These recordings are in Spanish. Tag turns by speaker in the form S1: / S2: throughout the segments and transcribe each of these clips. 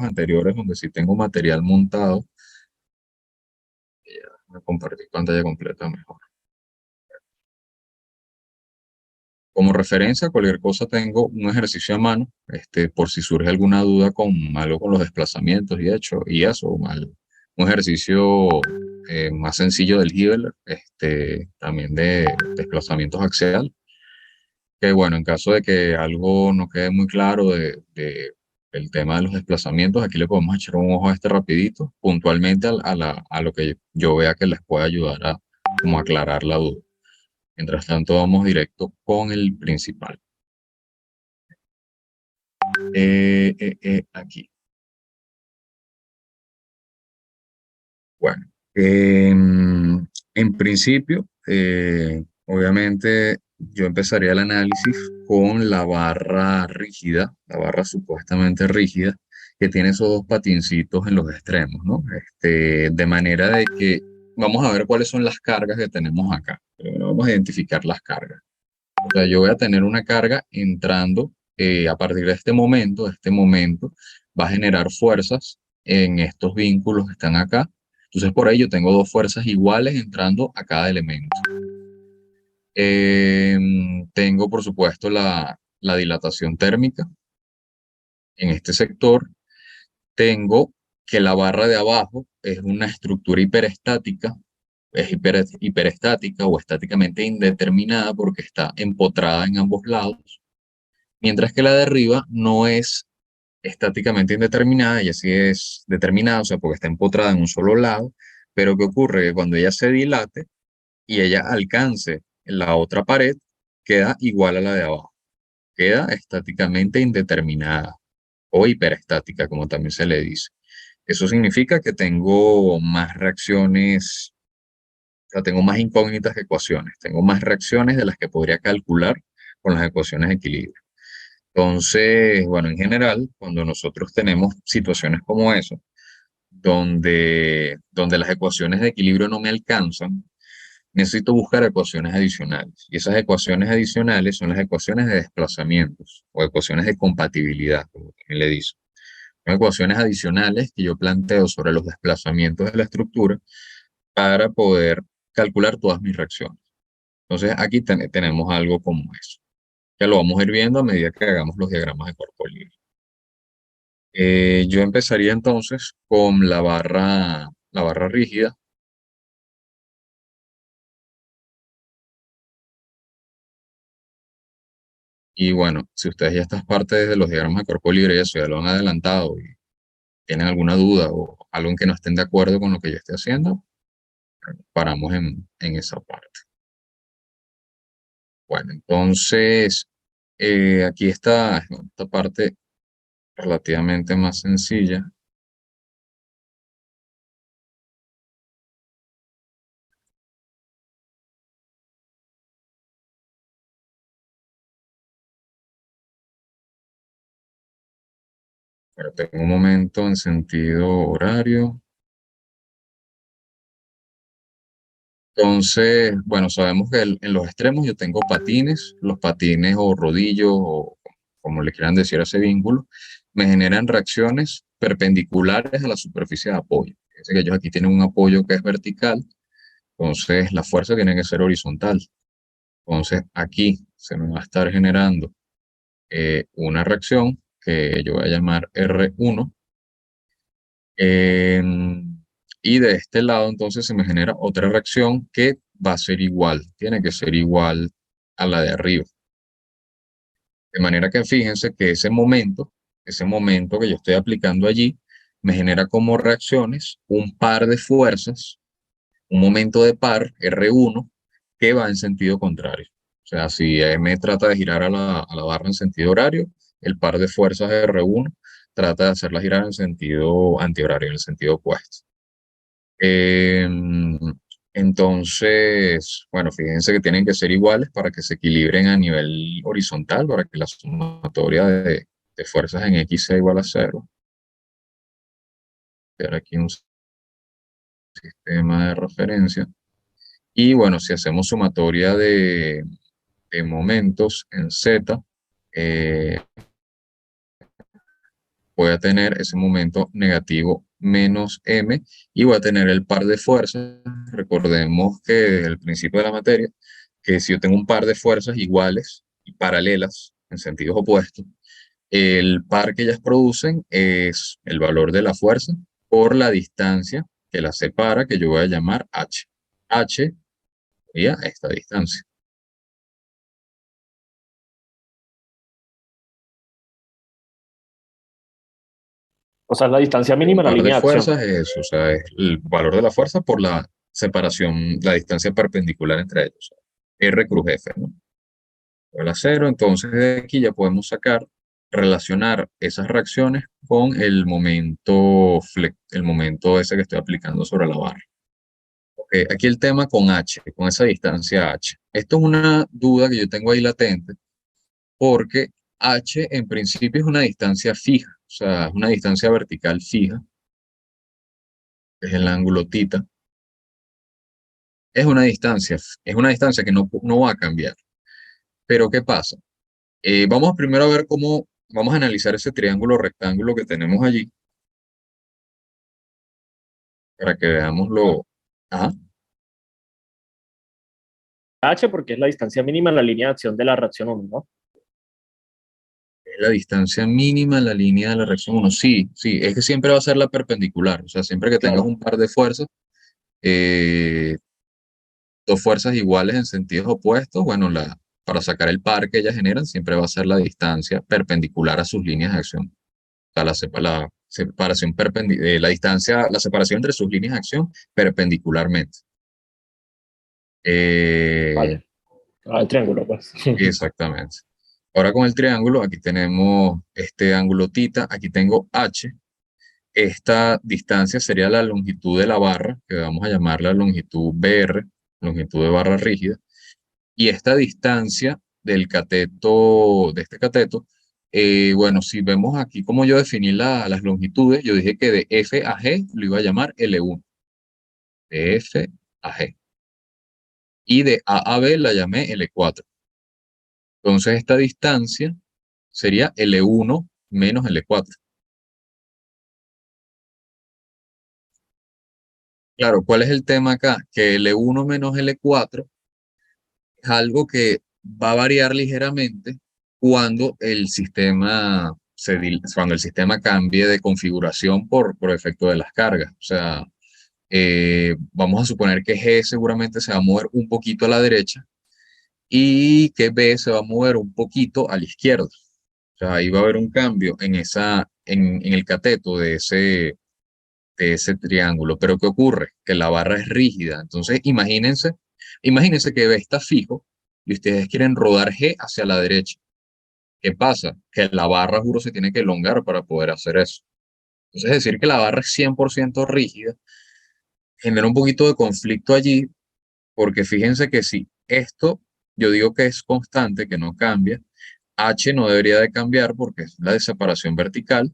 S1: anteriores donde sí tengo material montado. Ya, voy a compartir pantalla completa mejor. Como referencia, cualquier cosa tengo un ejercicio a mano, por si surge alguna duda con algo con los desplazamientos y eso, un ejercicio más sencillo del Giveler, también de desplazamientos axial, que bueno, en caso de que algo no quede muy claro el tema de los desplazamientos, aquí le podemos echar un ojo a este rapidito, puntualmente a lo que yo vea que les pueda ayudar a como aclarar la duda. Mientras tanto, vamos directo con el principal. Aquí. Bueno, en principio, obviamente yo empezaría el análisis con la barra rígida, la barra supuestamente rígida, que tiene esos dos patincitos en los extremos, ¿no? De manera de que vamos a ver cuáles son las cargas que tenemos acá. Primero vamos a identificar las cargas. O sea, yo voy a tener una carga entrando a partir de este momento va a generar fuerzas en estos vínculos que están acá. Entonces, por ello tengo dos fuerzas iguales entrando a cada elemento. Tengo, por supuesto, la dilatación térmica en este sector. Tengo que la barra de abajo es una estructura hiperestática, es hiperestática o estáticamente indeterminada porque está empotrada en ambos lados, mientras que la de arriba no es estáticamente indeterminada, ella sí es determinada, o sea, porque está empotrada en un solo lado, pero ¿qué ocurre? Que cuando ella se dilate y ella alcance la otra pared, queda igual a la de abajo, queda estáticamente indeterminada o hiperestática, como también se le dice. Eso significa que tengo más reacciones, o sea, tengo más incógnitas que ecuaciones, tengo más reacciones de las que podría calcular con las ecuaciones de equilibrio. Entonces, bueno, en general, cuando nosotros tenemos situaciones como eso, donde las ecuaciones de equilibrio no me alcanzan, necesito buscar ecuaciones adicionales. Y esas ecuaciones adicionales son las ecuaciones de desplazamientos o ecuaciones de compatibilidad, como también le dice. Son ecuaciones adicionales que yo planteo sobre los desplazamientos de la estructura para poder calcular todas mis reacciones. Entonces, aquí tenemos algo como eso, que lo vamos a ir viendo a medida que hagamos los diagramas de cuerpo libre. Yo empezaría entonces con la barra rígida. Y bueno, si ustedes ya estas partes de los diagramas de cuerpo libre, eso ya lo han adelantado y tienen alguna duda o algo en que no estén de acuerdo con lo que yo esté haciendo, paramos en esa parte. Bueno, entonces, aquí está esta parte relativamente más sencilla. Pero tengo un momento en sentido horario. Entonces, bueno, sabemos que en los extremos yo tengo patines, los patines o rodillos o como le quieran decir a ese vínculo, me generan reacciones perpendiculares a la superficie de apoyo. Fíjense que ellos aquí tienen un apoyo que es vertical, entonces la fuerza tiene que ser horizontal. Entonces aquí se me va a estar generando una reacción que yo voy a llamar R1. Y de este lado entonces se me genera otra reacción que va a ser igual, tiene que ser igual a la de arriba. De manera que fíjense que ese momento que yo estoy aplicando allí, me genera como reacciones un par de fuerzas, un momento de par, R1, que va en sentido contrario. O sea, si me trata de girar a la barra en sentido horario, el par de fuerzas R1 trata de hacerla girar en sentido antihorario, en el sentido opuesto. Em, entonces, bueno, fíjense que tienen que ser iguales para que se equilibren a nivel horizontal, para que la sumatoria de fuerzas en X sea igual a cero. Crear aquí un sistema de referencia. Y bueno, si hacemos sumatoria de momentos en Z, eh, voy a tener ese momento negativo menos m y voy a tener el par de fuerzas. Recordemos que desde el principio de la materia, que si yo tengo un par de fuerzas iguales y paralelas en sentidos opuestos, el par que ellas producen es el valor de la fuerza por la distancia que las separa, que yo voy a llamar h. H sería esta distancia.
S2: O sea, la distancia
S1: Un
S2: mínima en la
S1: par de
S2: línea de acción.
S1: fuerzas es eso, o sea, es el valor de la fuerza por la separación, la distancia perpendicular entre ellos. O sea, R cruz F, ¿no? Igual a cero, entonces de aquí ya podemos sacar, relacionar esas reacciones con el momento ese que estoy aplicando sobre la barra. Ok, aquí el tema con H, con esa distancia H. Esto es una duda que yo tengo ahí latente, porque H en principio es una distancia fija, o sea, es una distancia vertical fija, es el ángulo θ. Es una distancia que no va a cambiar. Pero ¿qué pasa? Vamos primero a ver vamos a analizar ese triángulo rectángulo que tenemos allí para que veamos ajá,
S2: H porque es la distancia mínima en la línea de acción de la reacción 1, ¿no?
S1: es la distancia mínima en la línea de la reacción uno. Sí, sí, es que siempre va a ser la perpendicular, o sea, siempre que tengas
S2: Claro.
S1: un par de fuerzas, eh, dos fuerzas iguales en sentidos opuestos, bueno, para sacar el par que ellas generan, siempre va a ser la distancia perpendicular a sus líneas de acción. Sea, la separación la distancia, la separación entre sus líneas de acción perpendicularmente. Eh,
S2: Vale. Ah, el triángulo, pues.
S1: exactamente. Ahora con el triángulo, aquí tenemos este ángulo θ, aquí tengo h. Esta distancia sería la longitud de la barra, que vamos a llamarla longitud BR, longitud de barra rígida. Y esta distancia de este cateto, bueno, si vemos aquí como yo definí las longitudes, yo dije que de F a G lo iba a llamar L1, de F a G. Y de A a B la llamé L4. Entonces esta distancia sería L1 menos L4. Claro, ¿cuál es el tema acá? Que L1 menos L4 es algo que va a variar ligeramente cuando cuando el sistema cambie de configuración por efecto de las cargas. O sea, vamos a suponer que G seguramente se va a mover un poquito a la derecha y que B se va a mover un poquito a la izquierda. O sea, ahí va a haber un cambio en el cateto de ese triángulo. Pero ¿qué ocurre? Que la barra es rígida. Entonces, imagínense que B está fijo y ustedes quieren rodar G hacia la derecha. ¿Qué pasa? Que la barra, juro, se tiene que elongar para poder hacer eso. Entonces, decir que la barra es 100% rígida genera un poquito de conflicto allí, porque fíjense que si esto yo digo que es constante, que no cambia, H no debería de cambiar porque es la de separación vertical,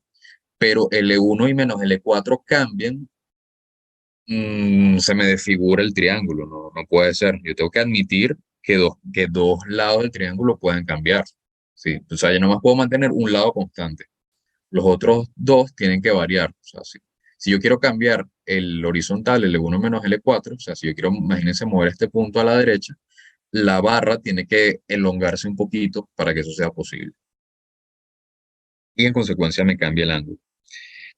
S1: pero L1 y menos L4 cambian, se me desfigura el triángulo, no puede ser. Yo tengo que admitir que dos lados del triángulo pueden cambiar. Sí, o sea, yo nomás puedo mantener un lado constante. Los otros dos tienen que variar. O sea, si yo quiero cambiar el horizontal L1 menos L4, o sea, si yo quiero, imagínense, mover este punto a la derecha, la barra tiene que elongarse un poquito para que eso sea posible. Y en consecuencia me cambia el ángulo.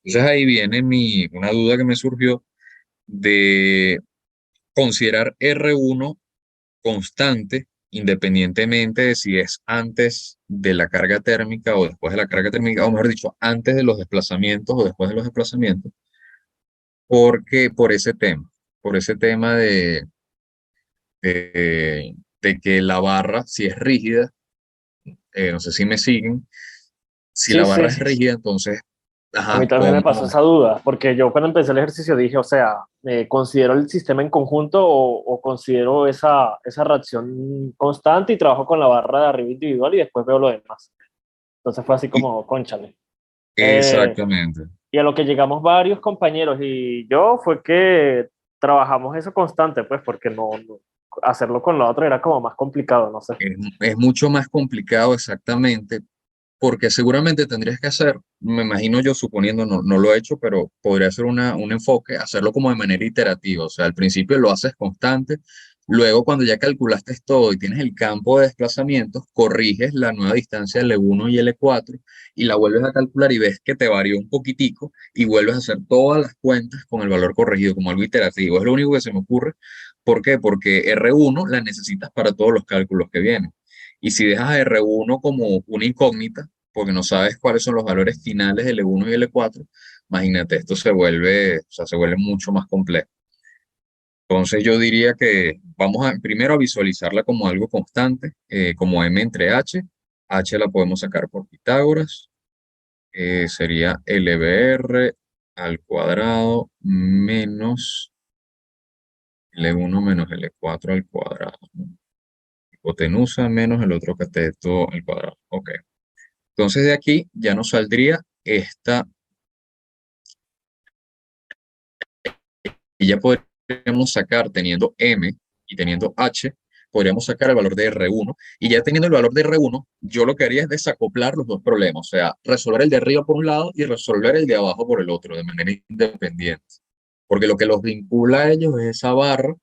S1: Entonces ahí viene una duda que me surgió de considerar R1 constante, independientemente de si es antes de la carga térmica o después de la carga térmica, o mejor dicho, antes de los desplazamientos o después de los desplazamientos, porque por ese tema de que la barra, si es rígida, no sé si me siguen, si
S2: Sí,
S1: la
S2: sí.
S1: barra es rígida, entonces,
S2: A mí
S1: ajá,
S2: también me pasó
S1: ¿cómo?
S2: esa duda, porque yo cuando empecé el ejercicio dije, o sea, ¿considero el sistema en conjunto o considero esa reacción constante y trabajo con la barra de arriba individual y después veo lo demás? Entonces fue así
S1: Y-
S2: como, cónchale. Eh,
S1: Exactamente.
S2: y a lo que llegamos varios compañeros y yo fue que trabajamos eso constante, pues, porque hacerlo con la otra era como más complicado, no sé.
S1: Es mucho más complicado exactamente porque seguramente tendrías que hacer, me imagino yo suponiendo, no lo he hecho, pero podría ser un enfoque, hacerlo como de manera iterativa. O sea, al principio lo haces constante, luego cuando ya calculaste todo y tienes el campo de desplazamientos, corriges la nueva distancia L1 y L4 y la vuelves a calcular y ves que te varió un poquitico y vuelves a hacer todas las cuentas con el valor corregido como algo iterativo. Es lo único que se me ocurre. ¿Por qué? Porque R1 la necesitas para todos los cálculos que vienen. Y si dejas a R1 como una incógnita, porque no sabes cuáles son los valores finales de L1 y L4, imagínate, esto se vuelve, o sea, se vuelve mucho más complejo. Entonces yo diría que vamos a primero a visualizarla como algo constante, como M entre H. H la podemos sacar por Pitágoras, sería LBR al cuadrado menos L1 menos L4 al cuadrado, ¿no? Hipotenusa menos el otro cateto al cuadrado. Ok. Entonces de aquí ya nos saldría esta, y ya podríamos sacar teniendo M y teniendo H, podríamos sacar el valor de R1, y ya teniendo el valor de R1, yo lo que haría es desacoplar los dos problemas, o sea, resolver el de arriba por un lado y resolver el de abajo por el otro, de manera independiente. Porque lo que los vincula a ellos es esa barra,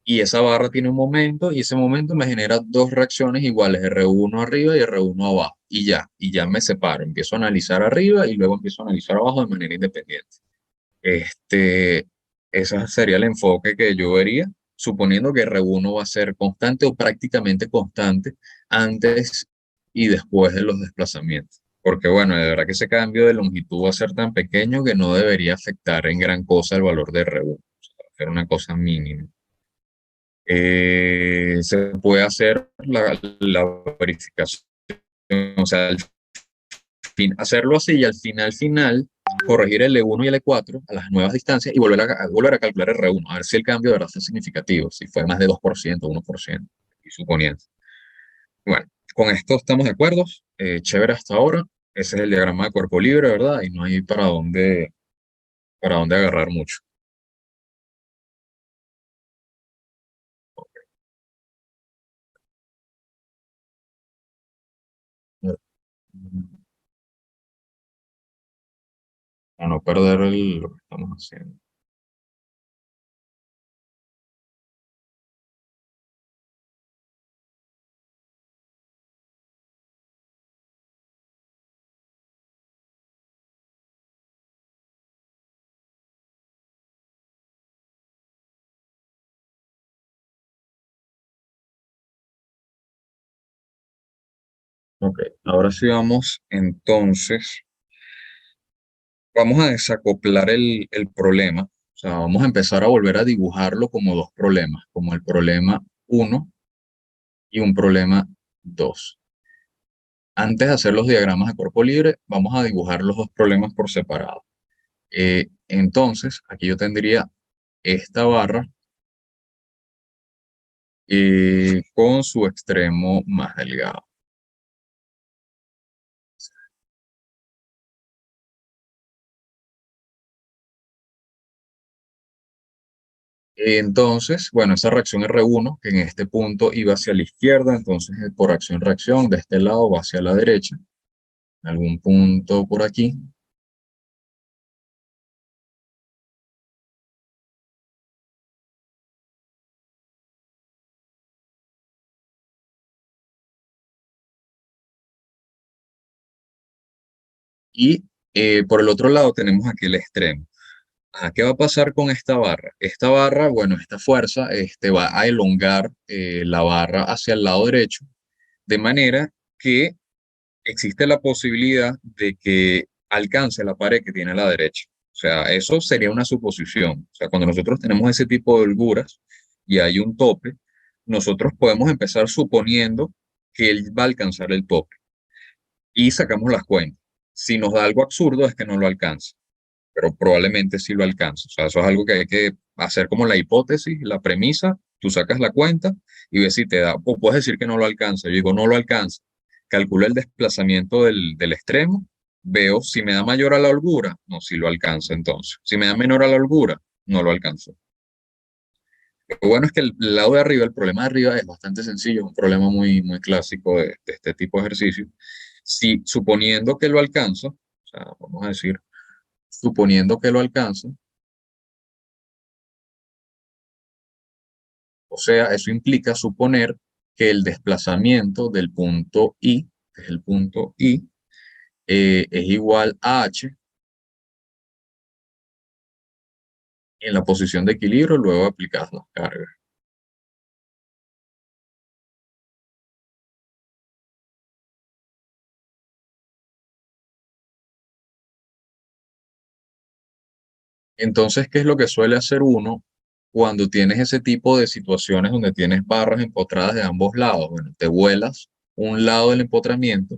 S1: y esa barra tiene un momento, y ese momento me genera dos reacciones iguales, R1 arriba y R1 abajo, y ya me separo, empiezo a analizar arriba y luego empiezo a analizar abajo de manera independiente. Este, ese sería el enfoque que yo vería, suponiendo que R1 va a ser constante o prácticamente constante antes y después de los desplazamientos. Porque bueno, de verdad que ese cambio de longitud va a ser tan pequeño que no debería afectar en gran cosa el valor de R1. O sea, va a ser una cosa mínima. Se puede hacer la verificación, o sea, hacerlo así y al final corregir el E1 y el E4 a las nuevas distancias y volver a calcular el R1, a ver si el cambio de verdad fue significativo, si fue más de 2%, 1%, y suponiendo. Bueno, con esto estamos de acuerdo, chévere hasta ahora. Ese es el diagrama de cuerpo libre, ¿verdad? Y no hay para dónde agarrar mucho. Para no perder lo que estamos haciendo. Ok, ahora sí vamos entonces. Vamos a desacoplar el problema, o sea, vamos a empezar a volver a dibujarlo como dos problemas, como el problema uno y un problema 2. Antes de hacer los diagramas de cuerpo libre, vamos a dibujar los dos problemas por separado. Entonces, aquí yo tendría esta barra con su extremo más delgado. Entonces, bueno, esa reacción R1, que en este punto iba hacia la izquierda, entonces por acción-reacción, de este lado va hacia la derecha, en algún punto por aquí. Y por el otro lado tenemos aquí el extremo. ¿Qué va a pasar con esta barra? Esta barra, bueno, esta fuerza va a elongar la barra hacia el lado derecho, de manera que existe la posibilidad de que alcance la pared que tiene a la derecha. O sea, eso sería una suposición. O sea, cuando nosotros tenemos ese tipo de holguras y hay un tope, nosotros podemos empezar suponiendo que él va a alcanzar el tope y sacamos las cuentas. Si nos da algo absurdo es que no lo alcanza, pero probablemente sí lo alcanza. O sea, eso es algo que hay que hacer como la hipótesis, la premisa, tú sacas la cuenta y ves si te da, o puedes decir que no lo alcanza. Yo digo, no lo alcanza. Calculo el desplazamiento del extremo, veo si me da mayor a la holgura, no, si lo alcanza entonces. Si me da menor a la holgura, no lo alcanzo. Lo bueno es que el lado de arriba, el problema de arriba es bastante sencillo, es un problema muy clásico de este tipo de ejercicio. Si suponiendo que lo alcanzo, o sea, vamos a decir, suponiendo que lo alcanzo, o sea, eso implica suponer que el desplazamiento del punto I, que es el punto I, es igual a H en la posición de equilibrio luego aplicadas las cargas. Entonces, ¿qué es lo que suele hacer uno cuando tienes ese tipo de situaciones donde tienes barras empotradas de ambos lados? Bueno, te vuelas un lado del empotramiento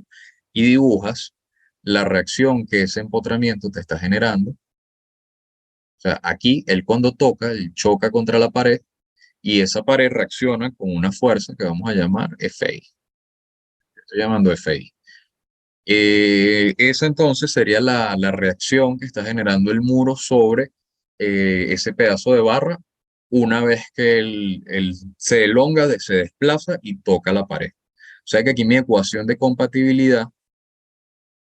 S1: y dibujas la reacción que ese empotramiento te está generando. O sea, aquí él cuando toca, él choca contra la pared y esa pared reacciona con una fuerza que vamos a llamar Fi. Estoy llamando Fi. Esa entonces sería la reacción que está generando el muro sobre ese pedazo de barra una vez que se elonga, se desplaza y toca la pared. O sea que aquí mi ecuación de compatibilidad,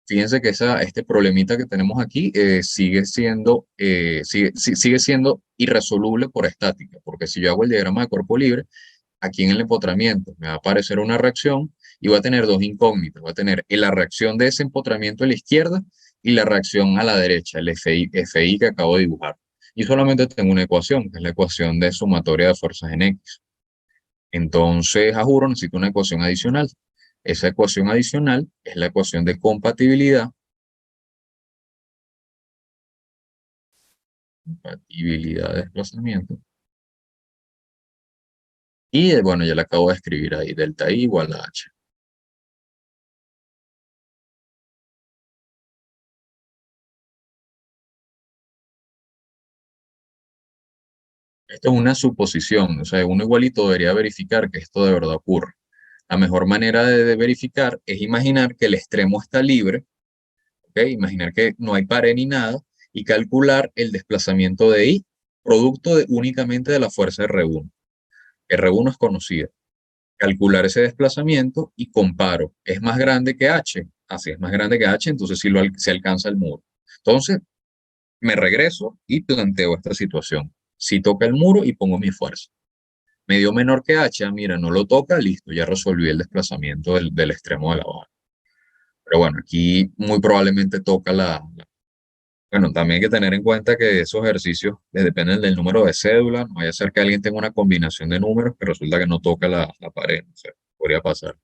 S1: fíjense que este problemita que tenemos aquí sigue siendo irresoluble por estática, porque si yo hago el diagrama de cuerpo libre, aquí en el empotramiento me va a aparecer una reacción y va a tener dos incógnitas. Va a tener la reacción de ese empotramiento a la izquierda y la reacción a la derecha, el FI que acabo de dibujar. Y solamente tengo una ecuación, que es la ecuación de sumatoria de fuerzas en X. Entonces, a juro, necesito una ecuación adicional. Esa ecuación adicional es la ecuación de compatibilidad de desplazamiento. Y bueno, ya la acabo de escribir ahí, delta I igual a H. Esto es una suposición, o sea, uno igualito debería verificar que esto de verdad ocurre. La mejor manera de verificar es imaginar que el extremo está libre, ¿ok? Imaginar que no hay pared ni nada y calcular el desplazamiento de I, producto únicamente de la fuerza R1. R1 es conocida. Calcular ese desplazamiento y comparo. ¿Es más grande que H? Así es más grande que H, entonces sí se alcanza el muro. Entonces, me regreso y planteo esta situación. Si toca el muro y pongo mi fuerza. Medio menor que H, mira, no lo toca, listo, ya resolví el desplazamiento del extremo de la barra. Pero bueno, aquí muy probablemente toca Bueno, también hay que tener en cuenta que esos ejercicios dependen del número de cédula, no vaya a ser que alguien tenga una combinación de números que resulta que no toca la pared, o sea, podría pasar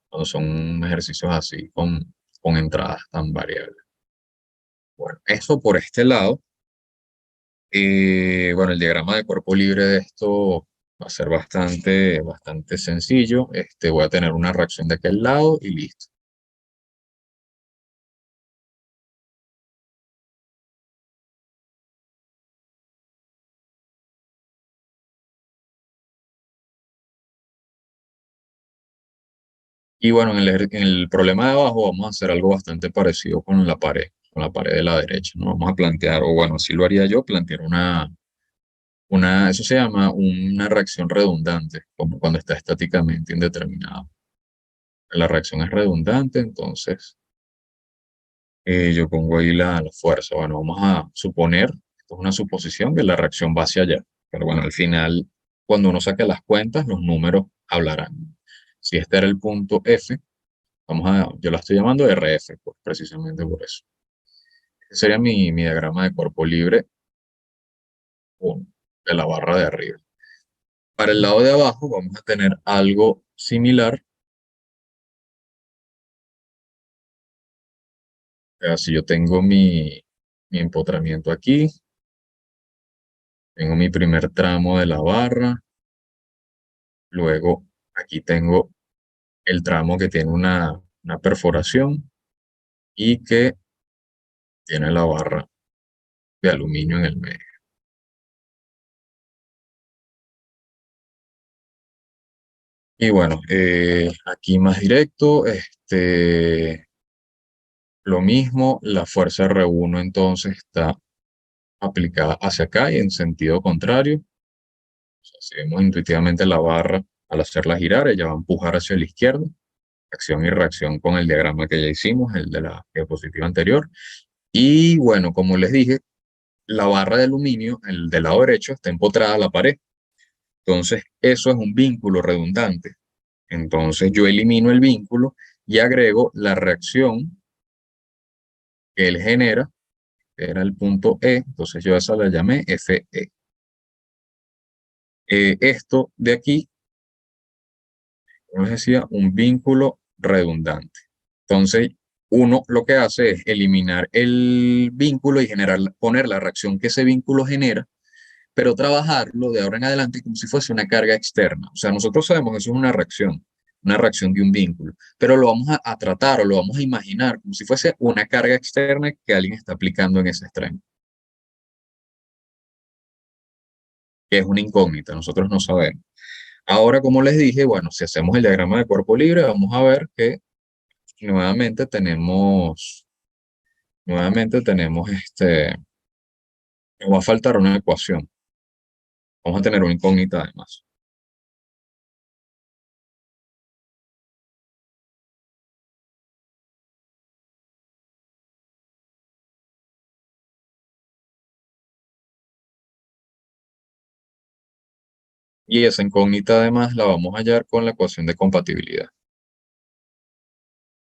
S1: cuando son ejercicios así con entradas tan variables. Bueno, eso por este lado. Bueno, el diagrama de cuerpo libre de esto va a ser bastante sencillo. Voy a tener una reacción de aquel lado y listo. Y bueno, en el problema de abajo vamos a hacer algo bastante parecido con la pared de la derecha, ¿no? Vamos a plantear, o bueno, así lo haría yo, plantear eso se llama una reacción redundante, como cuando está estáticamente indeterminado. La reacción es redundante, entonces yo pongo ahí la fuerza. Bueno, vamos a suponer, esto es una suposición, que la reacción va hacia allá. Pero bueno, al final, cuando uno saque las cuentas, los números hablarán. Si este era el punto F, yo la estoy llamando RF, pues, precisamente por eso. Este sería mi diagrama de cuerpo libre de la barra de arriba. Para el lado de abajo vamos a tener algo similar. O sea, si yo tengo mi empotramiento aquí, tengo mi primer tramo de la barra, luego aquí tengo el tramo que tiene una perforación y que tiene la barra de aluminio en el medio. Y bueno, aquí más directo, lo mismo, la fuerza R1 entonces está aplicada hacia acá y en sentido contrario. O sea, si vemos intuitivamente la barra al hacerla girar, ella va a empujar hacia la izquierda. acción y reacción con el diagrama que ya hicimos, el de la diapositiva anterior. Y bueno, como les dije, la barra de aluminio, el del lado derecho, está empotrada a la pared. Entonces, eso es un vínculo redundante. Entonces, yo elimino el vínculo y agrego la reacción que él genera, que era el punto E. Entonces, yo a esa la llamé Fe. Esto de aquí, como les decía, un vínculo redundante. Entonces, uno lo que hace es eliminar el vínculo y poner la reacción que ese vínculo genera, pero trabajarlo de ahora en adelante como si fuese una carga externa. O sea, nosotros sabemos que eso es una reacción de un vínculo, pero lo vamos a tratar o lo vamos a imaginar como si fuese una carga externa que alguien está aplicando en ese extremo, que es una incógnita, nosotros no sabemos. Ahora, como les dije, bueno, si hacemos el diagrama de cuerpo libre, vamos a ver que nuevamente tenemos nos va a faltar una ecuación. Vamos a tener una incógnita además. Y esa incógnita además la vamos a hallar con la ecuación de compatibilidad.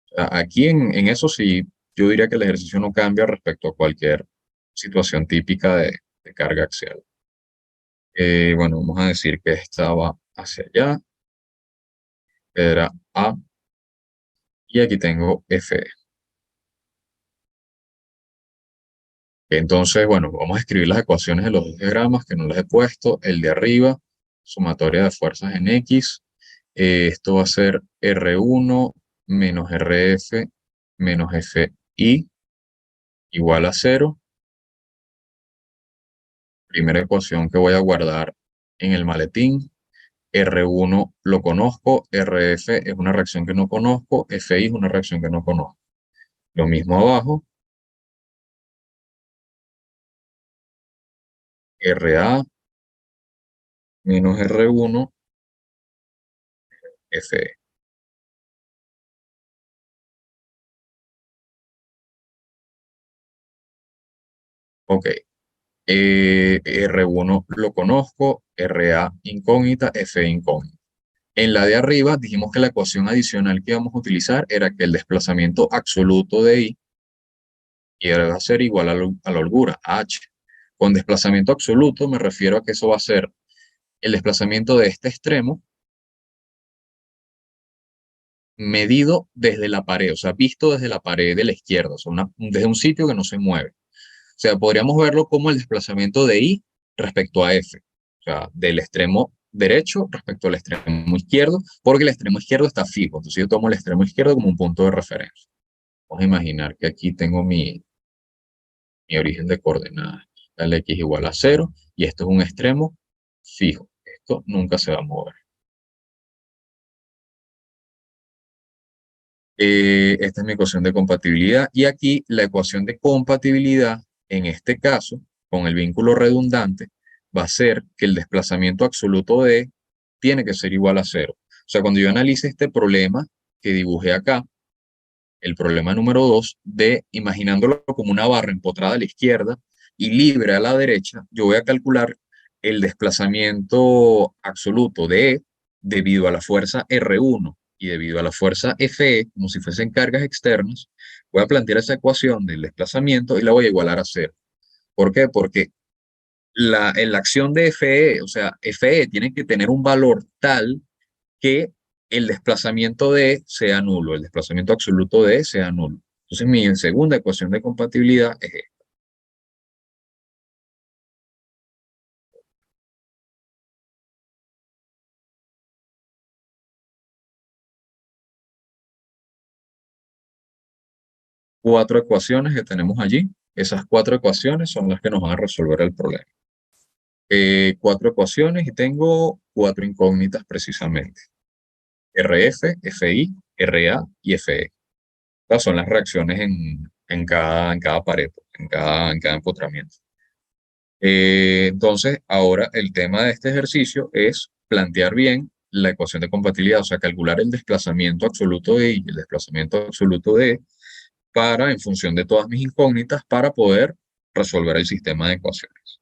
S1: O sea, aquí en eso sí, yo diría que el ejercicio no cambia respecto a cualquier situación típica de carga axial. Bueno, vamos a decir que esta va hacia allá, era A, y aquí tengo Fe. Entonces, bueno, vamos a escribir las ecuaciones de los dos diagramas que no las he puesto. El de arriba, sumatoria de fuerzas en X. Esto va a ser R1 menos RF menos FI igual a 0. Primera ecuación que voy a guardar en el maletín. R1 lo conozco, RF es una reacción que no conozco, FI es una reacción que no conozco. Lo mismo abajo. RA menos R1 FE. Ok. R1 lo conozco, RA incógnita, F incógnita. En la de arriba dijimos que la ecuación adicional que íbamos a utilizar era que el desplazamiento absoluto de I iba a ser igual a la holgura, H. Con desplazamiento absoluto me refiero a que eso va a ser el desplazamiento de este extremo medido desde la pared, o sea, visto desde la pared de la izquierda, o sea, desde un sitio que no se mueve. O sea, podríamos verlo como el desplazamiento de I respecto a F. O sea, del extremo derecho respecto al extremo izquierdo, porque el extremo izquierdo está fijo. Entonces yo tomo el extremo izquierdo como un punto de referencia. Vamos a imaginar que aquí tengo mi origen de coordenadas. El X igual a 0 y esto es un extremo fijo. Esto nunca se va a mover. Esta es mi ecuación de compatibilidad y aquí la ecuación de compatibilidad, en este caso, con el vínculo redundante, va a ser que el desplazamiento absoluto de E tiene que ser igual a 0. O sea, cuando yo analice este problema que dibujé acá, el problema número 2, de imaginándolo como una barra empotrada a la izquierda y libre a la derecha, yo voy a calcular el desplazamiento absoluto de E debido a la fuerza R1 y debido a la fuerza Fe, como si fuesen cargas externas, voy a plantear esa ecuación del desplazamiento y la voy a igualar a 0. ¿Por qué? Porque la acción de Fe, o sea, Fe tiene que tener un valor tal que el desplazamiento de sea nulo, el desplazamiento absoluto de sea nulo. Entonces mi segunda ecuación de compatibilidad es esta. Cuatro ecuaciones que tenemos allí. Esas cuatro ecuaciones son las que nos van a resolver el problema. Cuatro ecuaciones y tengo cuatro incógnitas precisamente. RF, FI, RA y FE. Estas son las reacciones en cada pared, en cada empotramiento. Entonces, ahora el tema de este ejercicio es plantear bien la ecuación de compatibilidad, o sea, calcular el desplazamiento absoluto de y el desplazamiento absoluto de para, en función de todas mis incógnitas, para poder resolver el sistema de ecuaciones.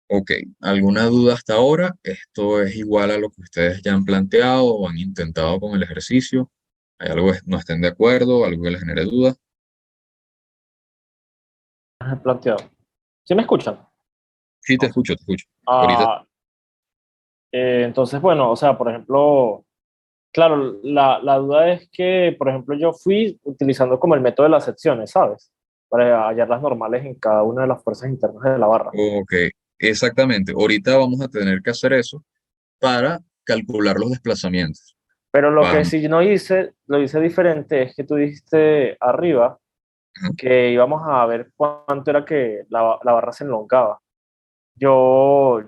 S1: Ok, ¿alguna duda hasta ahora? ¿Esto es igual a lo que ustedes ya han planteado o han intentado con el ejercicio? ¿Hay algo que no estén de acuerdo, algo que les genere duda?
S2: Planteado. ¿Sí me escuchan?
S1: Sí, te escucho, te escucho. Ahorita,
S2: Ah, entonces, bueno, o sea, por ejemplo, claro, la duda es que, por ejemplo, yo fui utilizando como el método de las secciones, ¿sabes? Para hallar las normales en cada una de las fuerzas internas de la barra.
S1: ok, exactamente. Ahorita vamos a tener que hacer eso para calcular los desplazamientos.
S2: Pero lo que
S1: Vamos.
S2: sí no hice, lo hice diferente, es que tú dijiste arriba que íbamos a ver cuánto era que la barra se enlongaba. O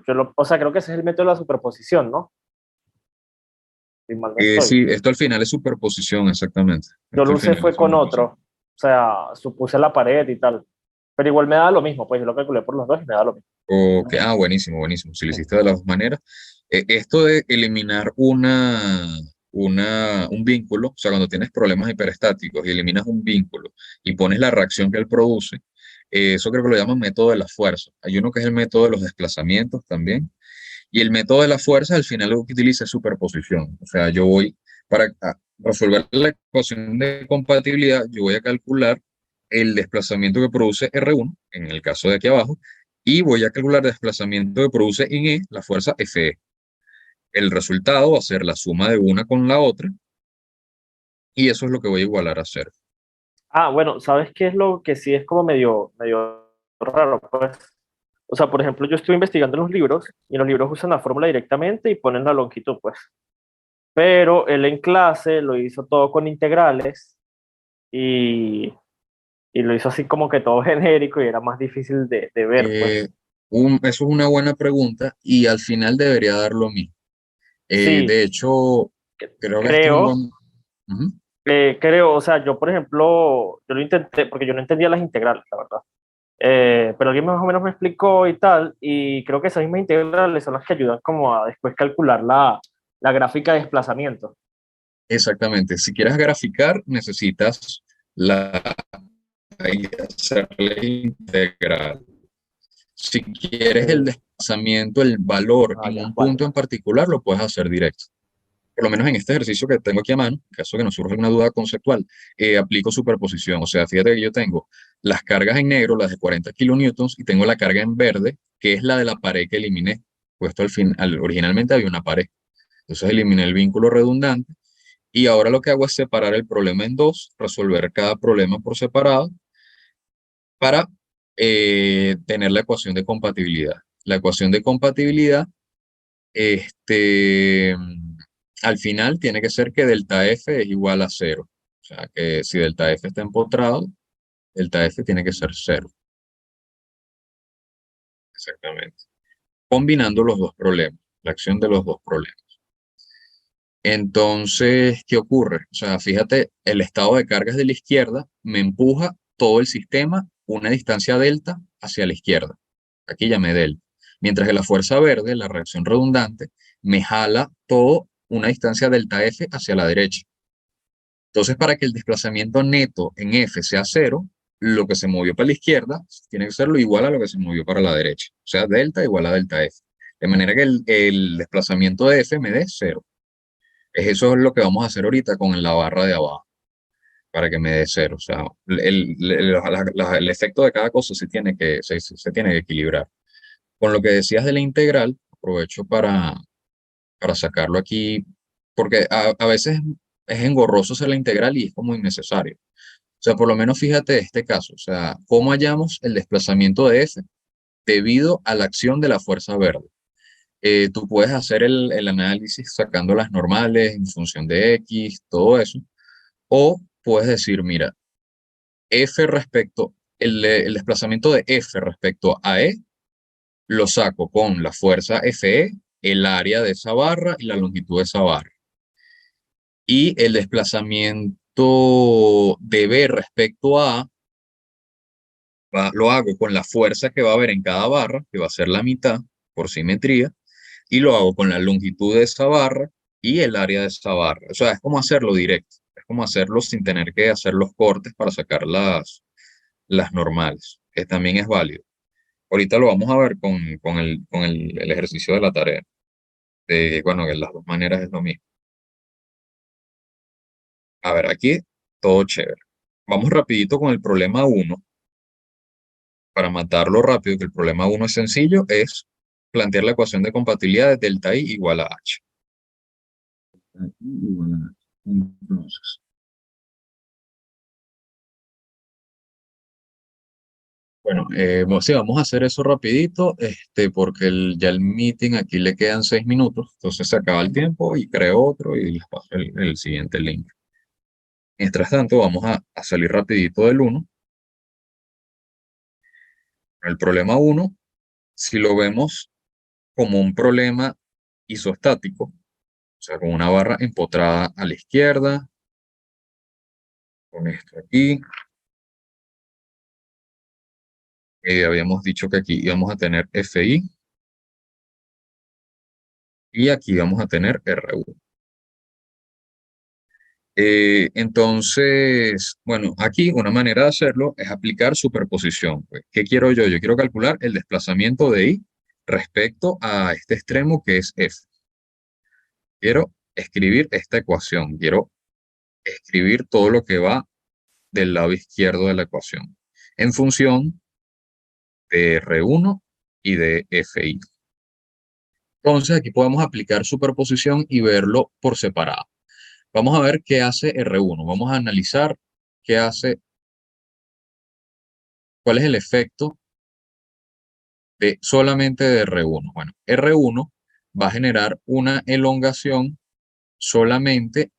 S2: sea, creo que ese es el método de la superposición, ¿no? Si mal no estoy.
S1: Sí, esto al final es superposición, exactamente.
S2: Yo
S1: Esto
S2: lo
S1: al
S2: usé
S1: final
S2: fue
S1: es
S2: con otro,
S1: superposición.
S2: o sea, supuse la pared y tal. Pero igual me da lo mismo, pues yo lo calculé por los dos y me da lo mismo.
S1: Ok, buenísimo, buenísimo. Si lo hiciste de las dos maneras. Esto de eliminar un vínculo, o sea, cuando tienes problemas hiperestáticos y eliminas un vínculo y pones la reacción que él produce, eso creo que lo llaman método de la fuerza. Hay uno que es el método de los desplazamientos también. Y el método de la fuerza al final lo que utiliza es superposición. O sea, yo voy para resolver la ecuación de compatibilidad, yo voy a calcular el desplazamiento que produce R1, en el caso de aquí abajo, y voy a calcular el desplazamiento que produce en E, la fuerza Fe. El resultado va a ser la suma de una con la otra, y eso es lo que voy a igualar a cero.
S2: Ah, bueno, ¿sabes qué es lo que sí es como medio raro? Pues, o sea, por ejemplo, yo estuve investigando en los libros y en los libros usan la fórmula directamente y ponen la longitud, pues. Pero él en clase lo hizo todo con integrales y, y lo hizo así como que todo genérico y era más difícil de ver, pues.
S1: Eh, Eso es una buena pregunta, y al final debería dar lo mismo.
S2: Sí,
S1: De hecho, creo que esto es un
S2: creo,
S1: buen... Ujú.
S2: creo, o sea, yo por ejemplo, yo lo intenté porque yo no entendía las integrales, la verdad. Pero alguien más o menos me explicó y tal, y creo que esas mismas integrales son las que ayudan como a después calcular la gráfica de desplazamiento.
S1: Exactamente. Si quieres graficar, necesitas ahí hacerle integral. Si quieres el
S2: Eh,
S1: desplazamiento, el valor
S2: ah,
S1: en
S2: ya,
S1: un
S2: vale.
S1: punto en particular, lo puedes hacer directo. Por lo menos en este ejercicio que tengo aquí a mano, en caso de que nos surja alguna duda conceptual, aplico superposición. O sea, fíjate que yo tengo las cargas en negro, las de 40 kilonewtons, y tengo la carga en verde, que es la de la pared que eliminé. Puesto originalmente había una pared. Entonces eliminé el vínculo redundante. Y ahora lo que hago es separar el problema en dos, resolver cada problema por separado para tener la ecuación de compatibilidad. La ecuación de compatibilidad, este, al final tiene que ser que delta F es igual a cero. O sea, que si delta F está empotrado, delta F tiene que ser cero. Exactamente. Combinando los dos problemas, la acción de los dos problemas. Entonces, ¿qué ocurre? O sea, fíjate, el estado de cargas de la izquierda me empuja todo el sistema una distancia delta hacia la izquierda. Aquí llamé delta. Mientras que la fuerza verde, la reacción redundante, me jala todo una distancia delta F hacia la derecha. Entonces, para que el desplazamiento neto en F sea cero, lo que se movió para la izquierda tiene que ser lo igual a lo que se movió para la derecha. O sea, delta igual a delta F. De manera que el desplazamiento de F me dé cero. Eso es lo que vamos a hacer ahorita con la barra de abajo, para que me dé cero. O sea, el efecto de cada cosa se tiene que equilibrar. Con lo que decías de la integral, aprovecho para sacarlo aquí, porque a veces es engorroso hacer la integral y es como innecesario. O sea, por lo menos fíjate este caso, o sea, cómo hallamos el desplazamiento de F debido a la acción de la fuerza verde. Tú puedes hacer el análisis sacando las normales en función de X, todo eso, o puedes decir, mira, F respecto, el desplazamiento de F respecto a E lo saco con la fuerza Fe, el área de esa barra y la longitud de esa barra. Y el desplazamiento de B respecto a lo hago con la fuerza que va a haber en cada barra, que va a ser la mitad por simetría, y lo hago con la longitud de esa barra y el área de esa barra. O sea, es como hacerlo directo, es como hacerlo sin tener que hacer los cortes para sacar las normales, que también es válido. Ahorita lo vamos a ver con el ejercicio de la tarea. Bueno, que las dos maneras es lo mismo. A ver, aquí todo chévere. Vamos rapidito con el problema uno. Para matarlo rápido, que el problema uno es sencillo, es plantear la ecuación de compatibilidad de delta I igual a H. Entonces, bueno, sí, vamos a hacer eso rapidito, porque ya el meeting aquí le quedan 6 minutos, entonces se acaba el tiempo y creo otro y les paso el siguiente link. Mientras tanto, vamos a salir rapidito del uno. El problema uno, si lo vemos como un problema isostático, o sea, con una barra empotrada a la izquierda, con esto aquí, habíamos dicho que aquí íbamos a tener FI y aquí vamos a tener RU. Entonces, bueno, aquí una manera de hacerlo es aplicar superposición. Pues, ¿qué quiero yo? Yo quiero calcular el desplazamiento de I respecto a este extremo que es F. Quiero escribir esta ecuación, quiero escribir todo lo que va del lado izquierdo de la ecuación en función de R1 y de FI. Entonces, aquí podemos aplicar superposición y verlo por separado. Vamos a ver qué hace R1. Vamos a analizar qué hace, cuál es el efecto de solamente de R1. Bueno, R1 va a generar una elongación solamente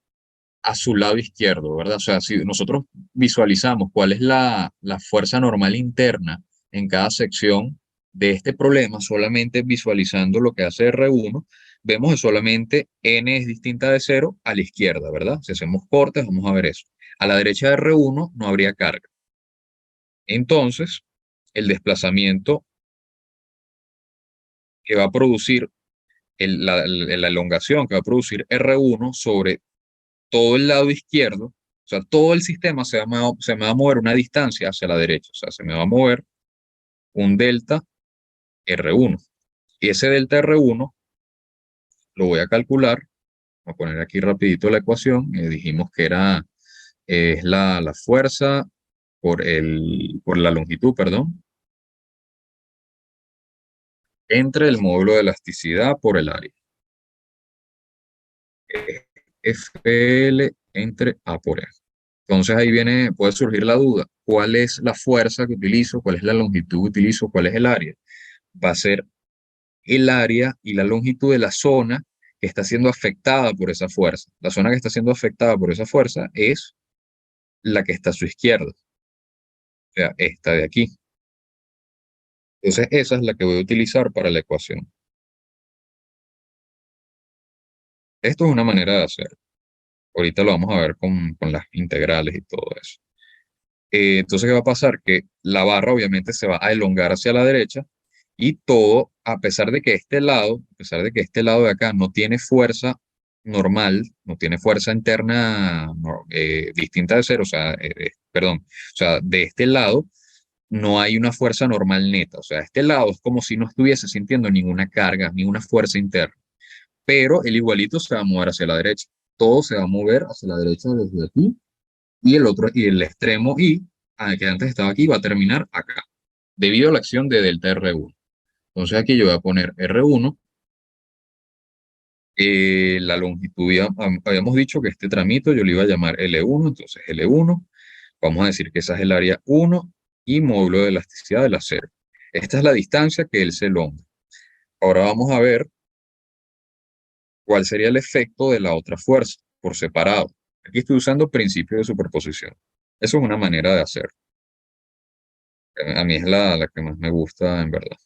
S1: a su lado izquierdo, ¿verdad? O sea, si nosotros visualizamos cuál es la fuerza normal interna en cada sección de este problema, solamente visualizando lo que hace R1, vemos que solamente N es distinta de 0 a la izquierda, ¿verdad? Si hacemos cortes, vamos a ver eso. A la derecha de R1 no habría carga. Entonces, el desplazamiento que va a producir, la elongación que va a producir R1 sobre todo el lado izquierdo, o sea, todo el sistema se me va a mover una distancia hacia la derecha, o sea, se me va a mover un delta R1. Y ese delta R1 lo voy a calcular, voy a poner aquí rapidito la ecuación, dijimos que es la fuerza por la longitud, perdón, entre el módulo de elasticidad por el área. FL entre A por E. Entonces ahí puede surgir la duda, ¿cuál es la fuerza que utilizo? ¿Cuál es la longitud que utilizo? ¿Cuál es el área? Va a ser el área y la longitud de la zona que está siendo afectada por esa fuerza. La zona que está siendo afectada por esa fuerza es la que está a su izquierda, o sea, esta de aquí. Entonces esa es la que voy a utilizar para la ecuación. Esto es una manera de hacerlo. Ahorita lo vamos a ver con las integrales y todo eso. Entonces, ¿qué va a pasar? Que la barra obviamente se va a elongar hacia la derecha y todo, a pesar de que este lado de acá no tiene fuerza normal, no tiene fuerza interna distinta de cero, o sea, perdón, o sea, de este lado no hay una fuerza normal neta, o sea, este lado es como si no estuviese sintiendo ninguna carga, ninguna fuerza interna, pero el igualito se va a mover hacia la derecha, todo se va a mover hacia la derecha desde aquí y el extremo I, que antes estaba aquí, va a terminar acá, debido a la acción de delta R1. Entonces aquí yo voy a poner R1, la longitud, habíamos dicho que este tramito yo le iba a llamar L1, entonces L1, vamos a decir que esa es el área 1 y módulo de elasticidad de la 0. Esta es la distancia que él se elonga. Ahora vamos a ver cuál sería el efecto de la otra fuerza por separado. Aquí estoy usando principio de superposición. Eso es una manera de hacerlo. A mí es la que más me gusta en verdad.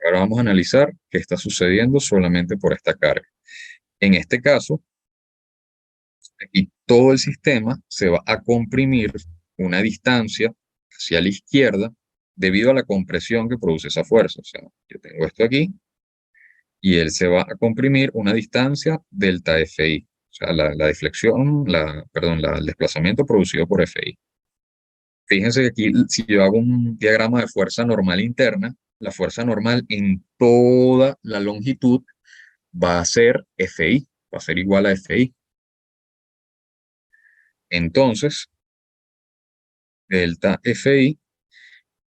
S1: Ahora vamos a analizar qué está sucediendo solamente por esta carga. En este caso, aquí todo el sistema se va a comprimir una distancia hacia la izquierda debido a la compresión que produce esa fuerza. O sea, yo tengo esto aquí y él se va a comprimir una distancia delta Fi. O sea, la deflexión, perdón, el desplazamiento producido por Fi. Fíjense que aquí, si yo hago un diagrama de fuerza normal interna, la fuerza normal en toda la longitud va a ser Fi, va a ser igual a Fi. Entonces, delta Fi,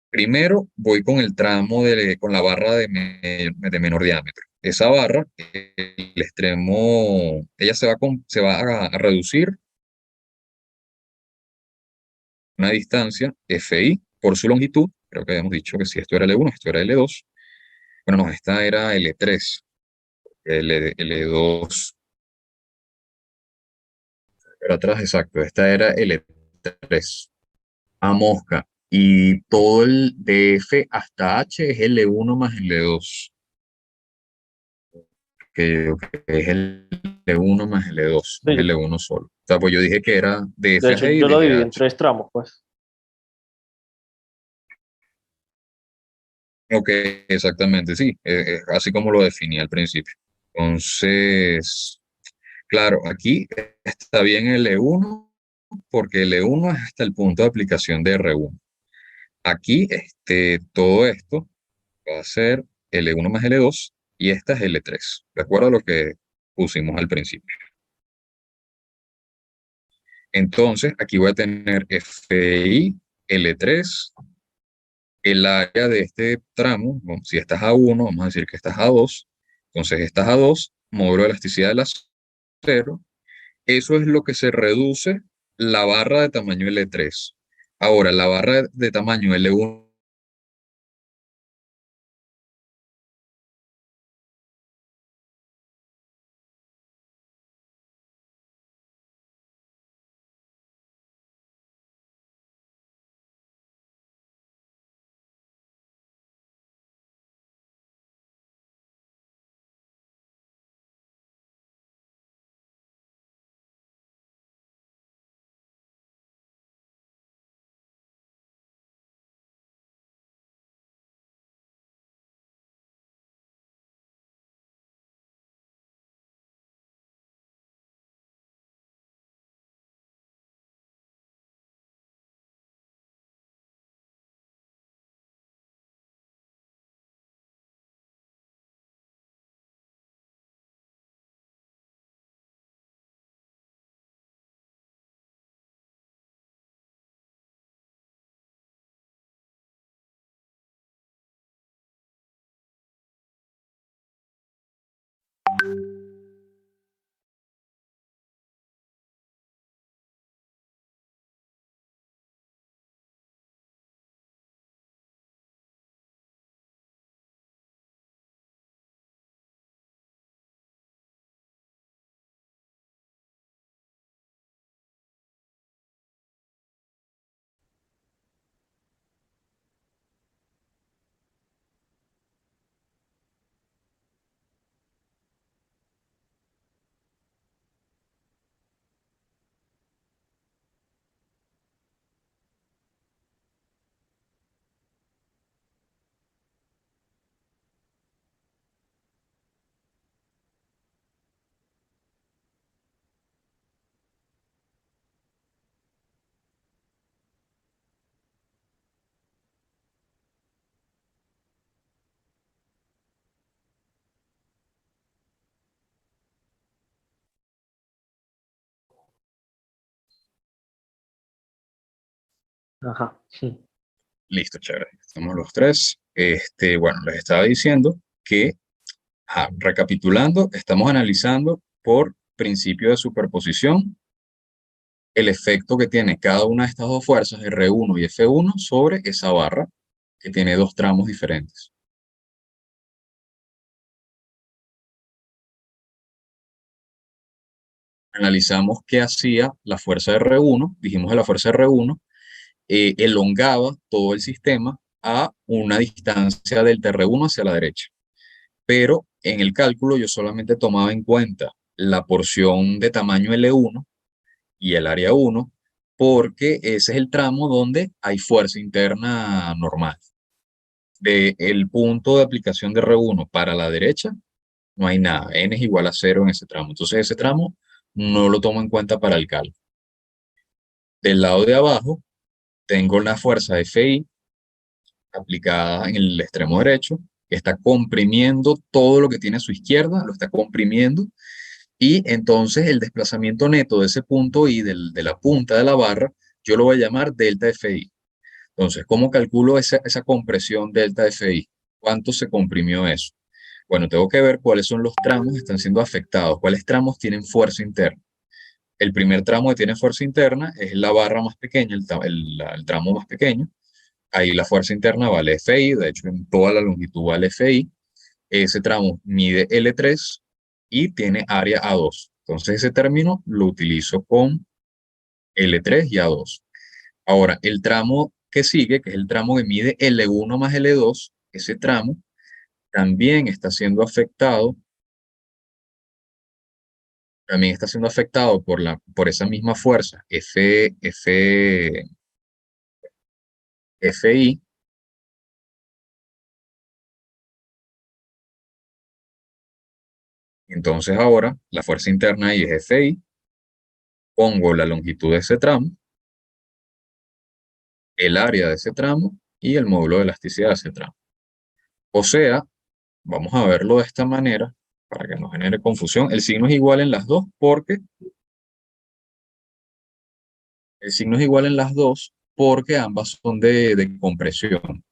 S1: primero voy con el tramo con la barra de menor diámetro. Esa barra, el extremo, ella se va a reducir una distancia Fi por su longitud. Creo que habíamos dicho que si esto era L1, esto era L2. Bueno, no, esta era L3. L2 era atrás, exacto. Esta era L3 a mosca. Y todo el de F hasta H es L1 más L2. Que es L1 más L2, no es
S2: Sí,
S1: L1 solo. O sea, pues yo dije que era de
S2: de
S1: F a
S2: hecho,
S1: G y
S2: yo
S1: de
S2: lo
S1: G a
S2: dividí en
S1: H.
S2: 3 tramos, pues.
S1: Ok, exactamente, sí. Así como lo definí al principio. Entonces, claro, aquí está bien L1 porque L1 es hasta el punto de aplicación de R1. Aquí, todo esto va a ser L1 más L2 y esta es L3. De acuerdo a lo que pusimos al principio. Entonces, aquí voy a tener FI, L3, el área de este tramo, si estás a 1, vamos a decir que estás a 2, entonces estás a 2, módulo de elasticidad del acero, eso es lo que se reduce la barra de tamaño L3. Ahora, la barra de tamaño L1,
S2: Ajá.
S1: listo, chévere, estamos los tres. Bueno, les estaba diciendo que, recapitulando, estamos analizando por principio de superposición el efecto que tiene cada una de estas dos fuerzas, R1 y F1, sobre esa barra que tiene dos tramos diferentes. Analizamos qué hacía la fuerza R1, dijimos que la fuerza R1 elongaba todo el sistema a una distancia del TR1 hacia la derecha. Pero en el cálculo yo solamente tomaba en cuenta la porción de tamaño L1 y el área 1, porque ese es el tramo donde hay fuerza interna normal. Del punto de aplicación de R1 para la derecha, no hay nada. N es igual a 0 en ese tramo. Entonces ese tramo no lo tomo en cuenta para el cálculo. Del lado de abajo, tengo la fuerza Fi aplicada en el extremo derecho, que está comprimiendo todo lo que tiene a su izquierda, lo está comprimiendo, y entonces el desplazamiento neto de ese punto I de la punta de la barra, yo lo voy a llamar delta Fi. Entonces, ¿cómo calculo esa compresión delta Fi? ¿Cuánto se comprimió eso? Bueno, tengo que ver cuáles son los tramos que están siendo afectados, cuáles tramos tienen fuerza interna. El primer tramo que tiene fuerza interna es la barra más pequeña, el tramo más pequeño. Ahí la fuerza interna vale Fi, de hecho en toda la longitud vale Fi. Ese tramo mide L3 y tiene área A2. Entonces ese término lo utilizo con L3 y A2. Ahora, el tramo que sigue, que es el tramo que mide L1 más L2, ese tramo también está siendo afectado por esa misma fuerza, Fi. Entonces ahora la fuerza interna ahí es Fi, pongo la longitud de ese tramo, el área de ese tramo y el módulo de elasticidad de ese tramo. O sea, vamos a verlo de esta manera para que no genere confusión. El signo es igual en las dos porque ambas son de compresión.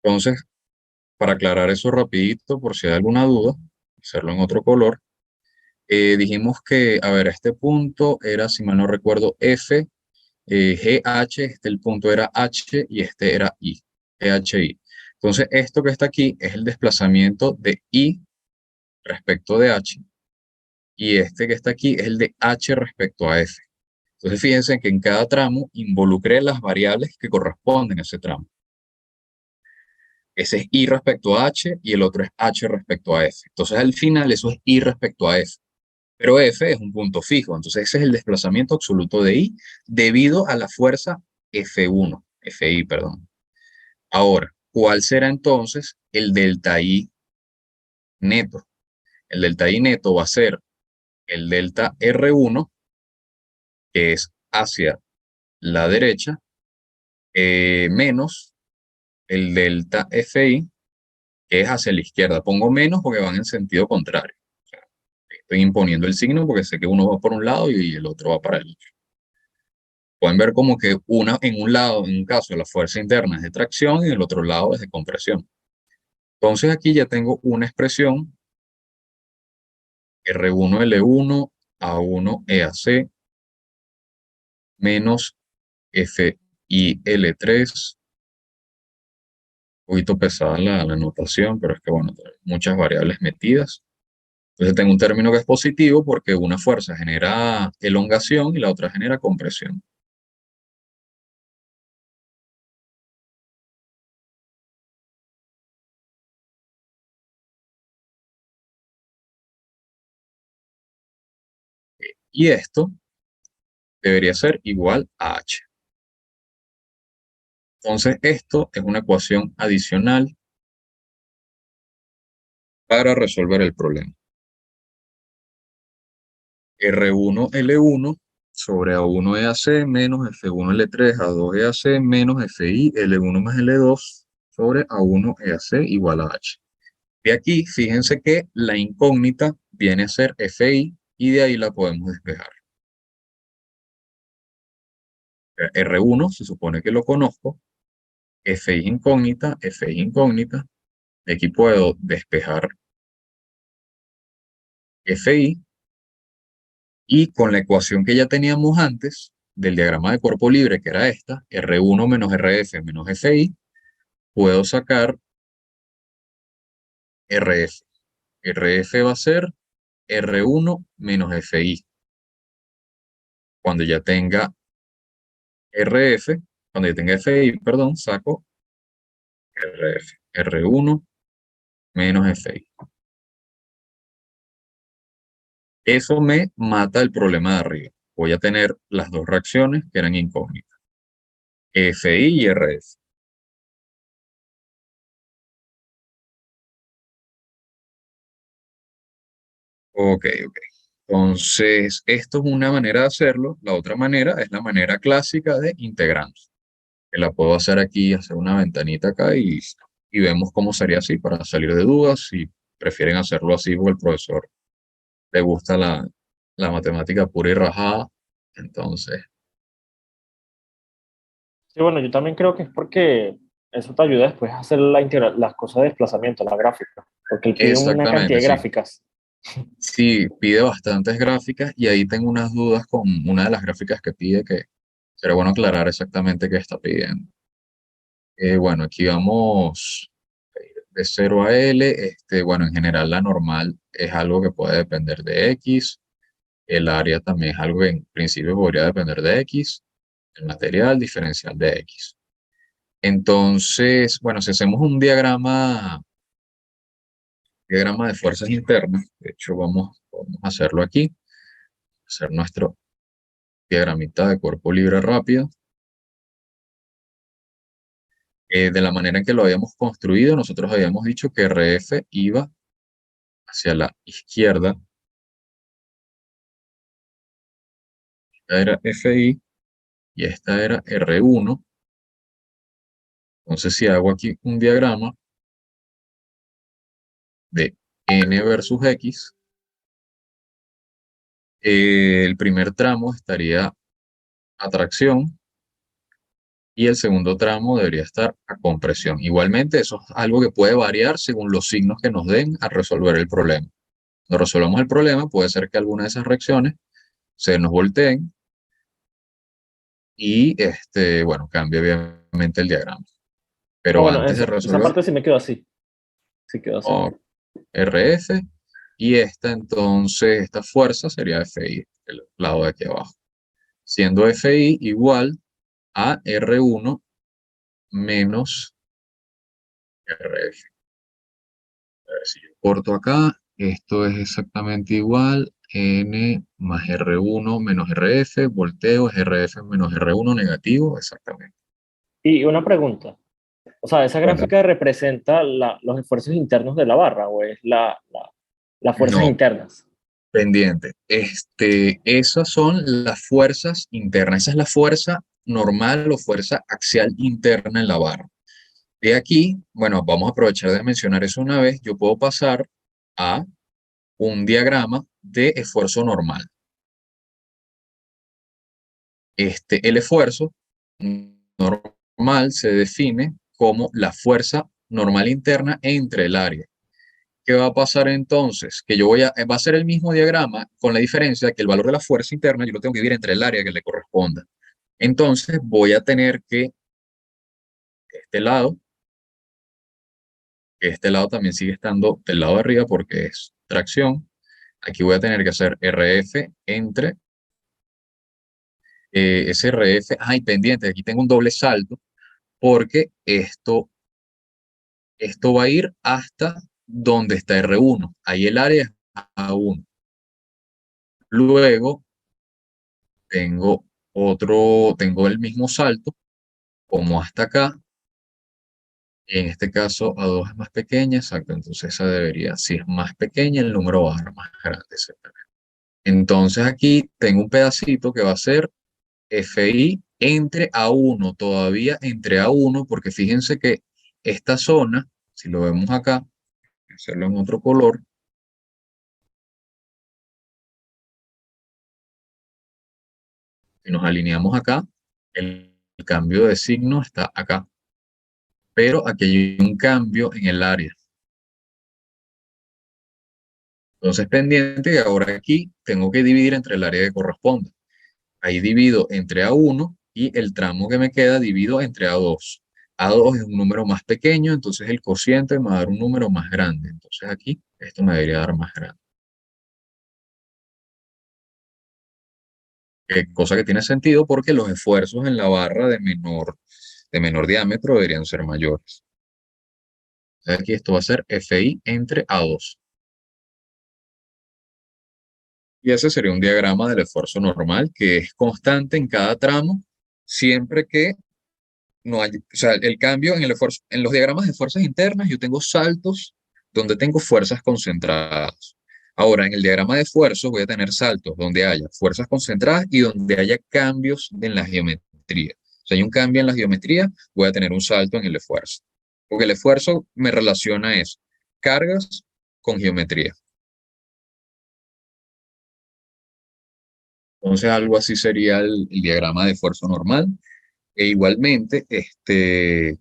S1: Entonces, para aclarar eso rapidito, por si hay alguna duda, hacerlo en otro color, dijimos que, a ver, este punto era, si mal no recuerdo, F, GH, el punto era H y este era I, GHI. Entonces, esto que está aquí es el desplazamiento de I respecto de H y este que está aquí es el de H respecto a F. Entonces, fíjense que en cada tramo involucré las variables que corresponden a ese tramo. Ese es I respecto a H y el otro es H respecto a F. Entonces, al final, eso es I respecto a F. Pero F es un punto fijo, entonces ese es el desplazamiento absoluto de I debido a la fuerza F1, Fi, perdón. Ahora, ¿cuál será entonces el delta I neto? El delta I neto va a ser el delta R1, que es hacia la derecha, menos el delta Fi, que es hacia la izquierda. Pongo menos porque van en sentido contrario. O sea, estoy imponiendo el signo porque sé que uno va por un lado y el otro va para el otro. Pueden ver como que en un lado, en un caso, la fuerza interna es de tracción y en el otro lado es de compresión. Entonces aquí ya tengo una expresión R1L1 A1 EAC menos FIL3. Un poquito pesada la notación, pero es que bueno, muchas variables metidas. Entonces tengo un término que es positivo porque una fuerza genera elongación y la otra genera compresión. Y esto debería ser igual a H. Entonces, esto es una ecuación adicional para resolver el problema. R1L1 sobre A1 EAC menos F1L3 A2 EAC menos FI L1 más L2 sobre A1 EAC igual a H. De aquí, fíjense que la incógnita viene a ser FI y de ahí la podemos despejar. R1 se supone que lo conozco, FI incógnita, de aquí puedo despejar FI y con la ecuación que ya teníamos antes del diagrama de cuerpo libre, que era esta, R1 menos RF menos FI, puedo sacar RF. RF va a ser R1 menos FI. Cuando ya tenga RF, cuando ya tenga FI, perdón, saco RF. R1 menos FI. Eso me mata el problema de arriba. voy a tener las dos reacciones que eran incógnitas, FI y RF. Ok, ok. Entonces, esto es una manera de hacerlo. La otra manera es la manera clásica de integrando, que la puedo hacer aquí, hacer una ventanita acá y vemos cómo sería así para salir de dudas. Si prefieren hacerlo así porque el profesor le gusta la matemática pura y rajada, entonces,
S2: Sí, bueno, yo también creo que es porque eso te ayuda después a hacer las cosas de desplazamiento, la gráfica, porque él pide una cantidad
S1: exactamente,
S2: de
S1: sí.
S2: gráficas.
S1: Sí, pide bastantes gráficas y ahí tengo unas dudas con una de las gráficas que pide que será bueno aclarar exactamente qué está pidiendo. Bueno, aquí vamos de 0 a L. Bueno, en general la normal es algo que puede depender de X. El área también es algo que en principio podría depender de X. El material diferencial de X. Entonces, bueno, si hacemos un diagrama de fuerzas internas, de hecho vamos a hacerlo aquí, hacer nuestro diagramita de cuerpo libre rápido. De la manera en que lo habíamos construido, nosotros habíamos dicho que RF iba hacia la izquierda, esta era FI y esta era R1. Entonces, si hago aquí un diagrama de N versus X, el primer tramo estaría a tracción y el segundo tramo debería estar a compresión. Igualmente, eso es algo que puede variar según los signos que nos den al resolver el problema. Cuando resolvamos el problema, puede ser que alguna de esas reacciones se nos volteen y bueno, cambia obviamente el diagrama.
S2: Ah,
S1: Pero
S2: bueno,
S1: antes de
S2: esa
S1: resolver,
S2: parte sí me quedó así. Sí quedó así.
S1: o RF y esta fuerza sería FI, el lado de aquí abajo. Siendo FI igual a R1 menos RF. A ver si yo corto acá, esto es exactamente igual, N más R1 menos RF, volteo es RF menos R1 negativo, exactamente.
S2: Y una pregunta. O sea, ¿esa
S1: Cuéntame.
S2: gráfica representa los esfuerzos internos de la barra o es las fuerzas
S1: No,
S2: internas?
S1: pendiente. Esas son las fuerzas internas. Esa es la fuerza normal o fuerza axial interna en la barra. De aquí, bueno, vamos a aprovechar de mencionar eso una vez. Yo puedo pasar a un diagrama de esfuerzo normal. El esfuerzo normal se define como la fuerza normal interna entre el área. ¿Qué va a pasar entonces? Que va a ser el mismo diagrama con la diferencia que el valor de la fuerza interna yo lo tengo que dividir entre el área que le corresponda. Entonces voy a tener que este lado, que este lado también sigue estando del lado de arriba porque es tracción. Aquí voy a tener que hacer RF entre ese RF. Ay, pendiente, aquí tengo un doble salto porque esto va a ir hasta donde está R1. Ahí el área es A1. Luego tengo el mismo salto como hasta acá. En este caso, A2 es más pequeña, exacto. Entonces esa debería, si es más pequeña, el número va a ser más grande, exactamente. Entonces aquí tengo un pedacito que va a ser FI entre A1, todavía entre A1, porque fíjense que esta zona, si lo vemos acá, hacerlo en otro color, si nos alineamos acá, el cambio de signo está acá, pero aquí hay un cambio en el área. Entonces, pendiente, y ahora aquí tengo que dividir entre el área que corresponde. Ahí divido entre A1 y el tramo que me queda divido entre A2. A2 es un número más pequeño, entonces el cociente me va a dar un número más grande. Entonces aquí esto me debería dar más grande. Cosa que tiene sentido porque los esfuerzos en la barra de menor diámetro deberían ser mayores. Entonces aquí esto va a ser FI entre A2. Y ese sería un diagrama del esfuerzo normal que es constante en cada tramo, siempre que no hay, o sea, el cambio en el esfuerzo, en los diagramas de fuerzas internas, yo tengo saltos donde tengo fuerzas concentradas. Ahora, en el diagrama de esfuerzos voy a tener saltos donde haya fuerzas concentradas y donde haya cambios en la geometría. Si hay un cambio en la geometría, voy a tener un salto en el esfuerzo. Porque el esfuerzo me relaciona es cargas con geometría. Entonces, algo así sería el diagrama de esfuerzo normal. E igualmente,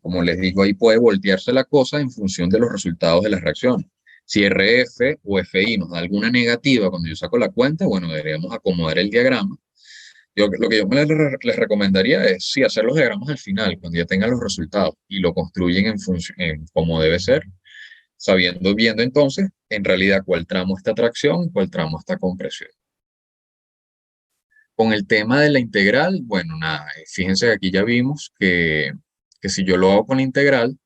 S1: como les digo, ahí puede voltearse la cosa en función de los resultados de las reacciones. Si RF o FI nos da alguna negativa cuando yo saco la cuenta, bueno, deberíamos acomodar el diagrama. Lo que yo les recomendaría es, sí, hacer los diagramas al final, cuando ya tengan los resultados, y lo construyen en función, en como debe ser, sabiendo, viendo entonces, en realidad, cuál tramo está tracción y cuál tramo está compresión. Con el tema de la integral, bueno, nada, fíjense que aquí ya vimos que si yo lo hago con la integral,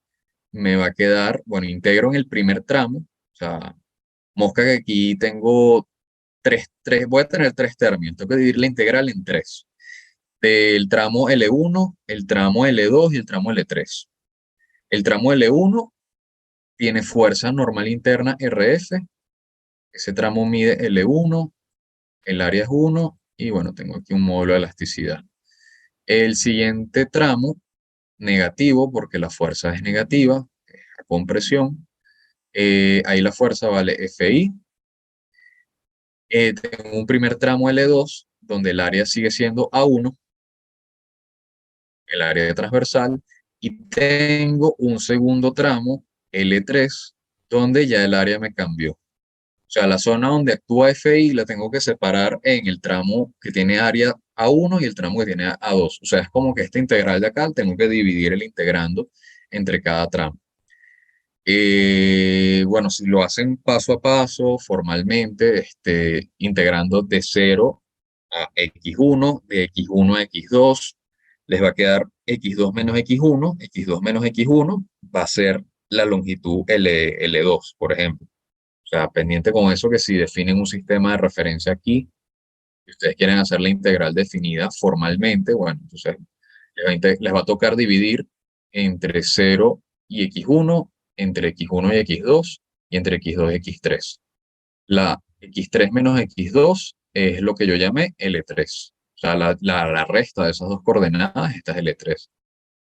S1: me va a quedar, bueno, integro en el primer tramo, o sea, mosca que aquí tengo voy a tener tres términos, tengo que dividir la integral en tres, del tramo L1, el tramo L2 y el tramo L3. El tramo L1 tiene fuerza normal interna RF, ese tramo mide L1, el área es 1 y bueno, tengo aquí un módulo de elasticidad. El siguiente tramo, negativo, porque la fuerza es negativa, con presión. Ahí la fuerza vale FI. Tengo un primer tramo L2, donde el área sigue siendo A1, el área transversal, y tengo un segundo tramo L3, donde ya el área me cambió. O sea, la zona donde actúa FI la tengo que separar en el tramo que tiene área A1 y el tramo que tiene A2. O sea, es como que esta integral de acá tengo que dividir el integrando entre cada tramo. Bueno, si lo hacen paso a paso, formalmente, integrando de 0 a x1, de x1 a x2, les va a quedar x2 menos x1, x2 menos x1 va a ser la longitud L2, por ejemplo. O sea, pendiente con eso que si definen un sistema de referencia aquí, y ustedes quieren hacer la integral definida formalmente, bueno, entonces les va a tocar dividir entre 0 y x1, entre x1 y x2, y entre x2 y x3. La x3 menos x2 es lo que yo llamé L3. O sea, la resta de esas dos coordenadas, esta es L3.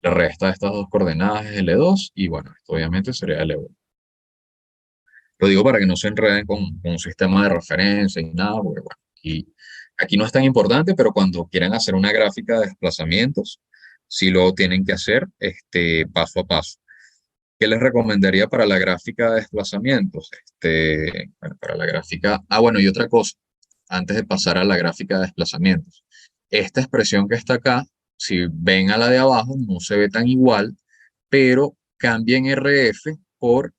S1: La resta de estas dos coordenadas es L2, y bueno, esto obviamente sería L1. Lo digo para que no se enreden con un sistema de referencia y nada, porque bueno, aquí no es tan importante, pero cuando quieran hacer una gráfica de desplazamientos, sí lo tienen que hacer paso a paso. ¿Qué les recomendaría para la gráfica de desplazamientos? Bueno, para la gráfica, bueno, y otra cosa, antes de pasar a la gráfica de desplazamientos. Esta expresión que está acá, si ven a la de abajo, no se ve tan igual, pero cambien RF por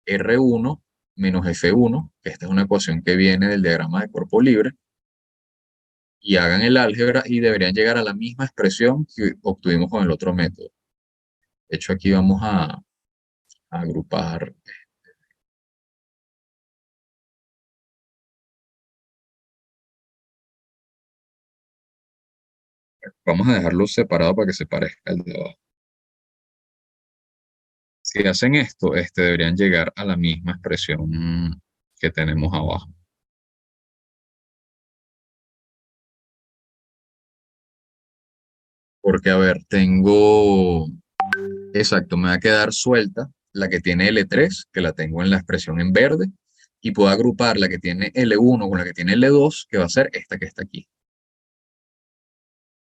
S1: R1 menos F1, que esta es una ecuación que viene del diagrama de cuerpo libre, y hagan el álgebra y deberían llegar a la misma expresión que obtuvimos con el otro método. De hecho, aquí vamos a agrupar. Vamos a dejarlo separado para que se parezca al de abajo. Si hacen esto, deberían llegar a la misma expresión que tenemos abajo. Porque, a ver, exacto, me va a quedar suelta la que tiene L3, que la tengo en la expresión en verde, y puedo agrupar la que tiene L1 con la que tiene L2, que va a ser esta que está aquí.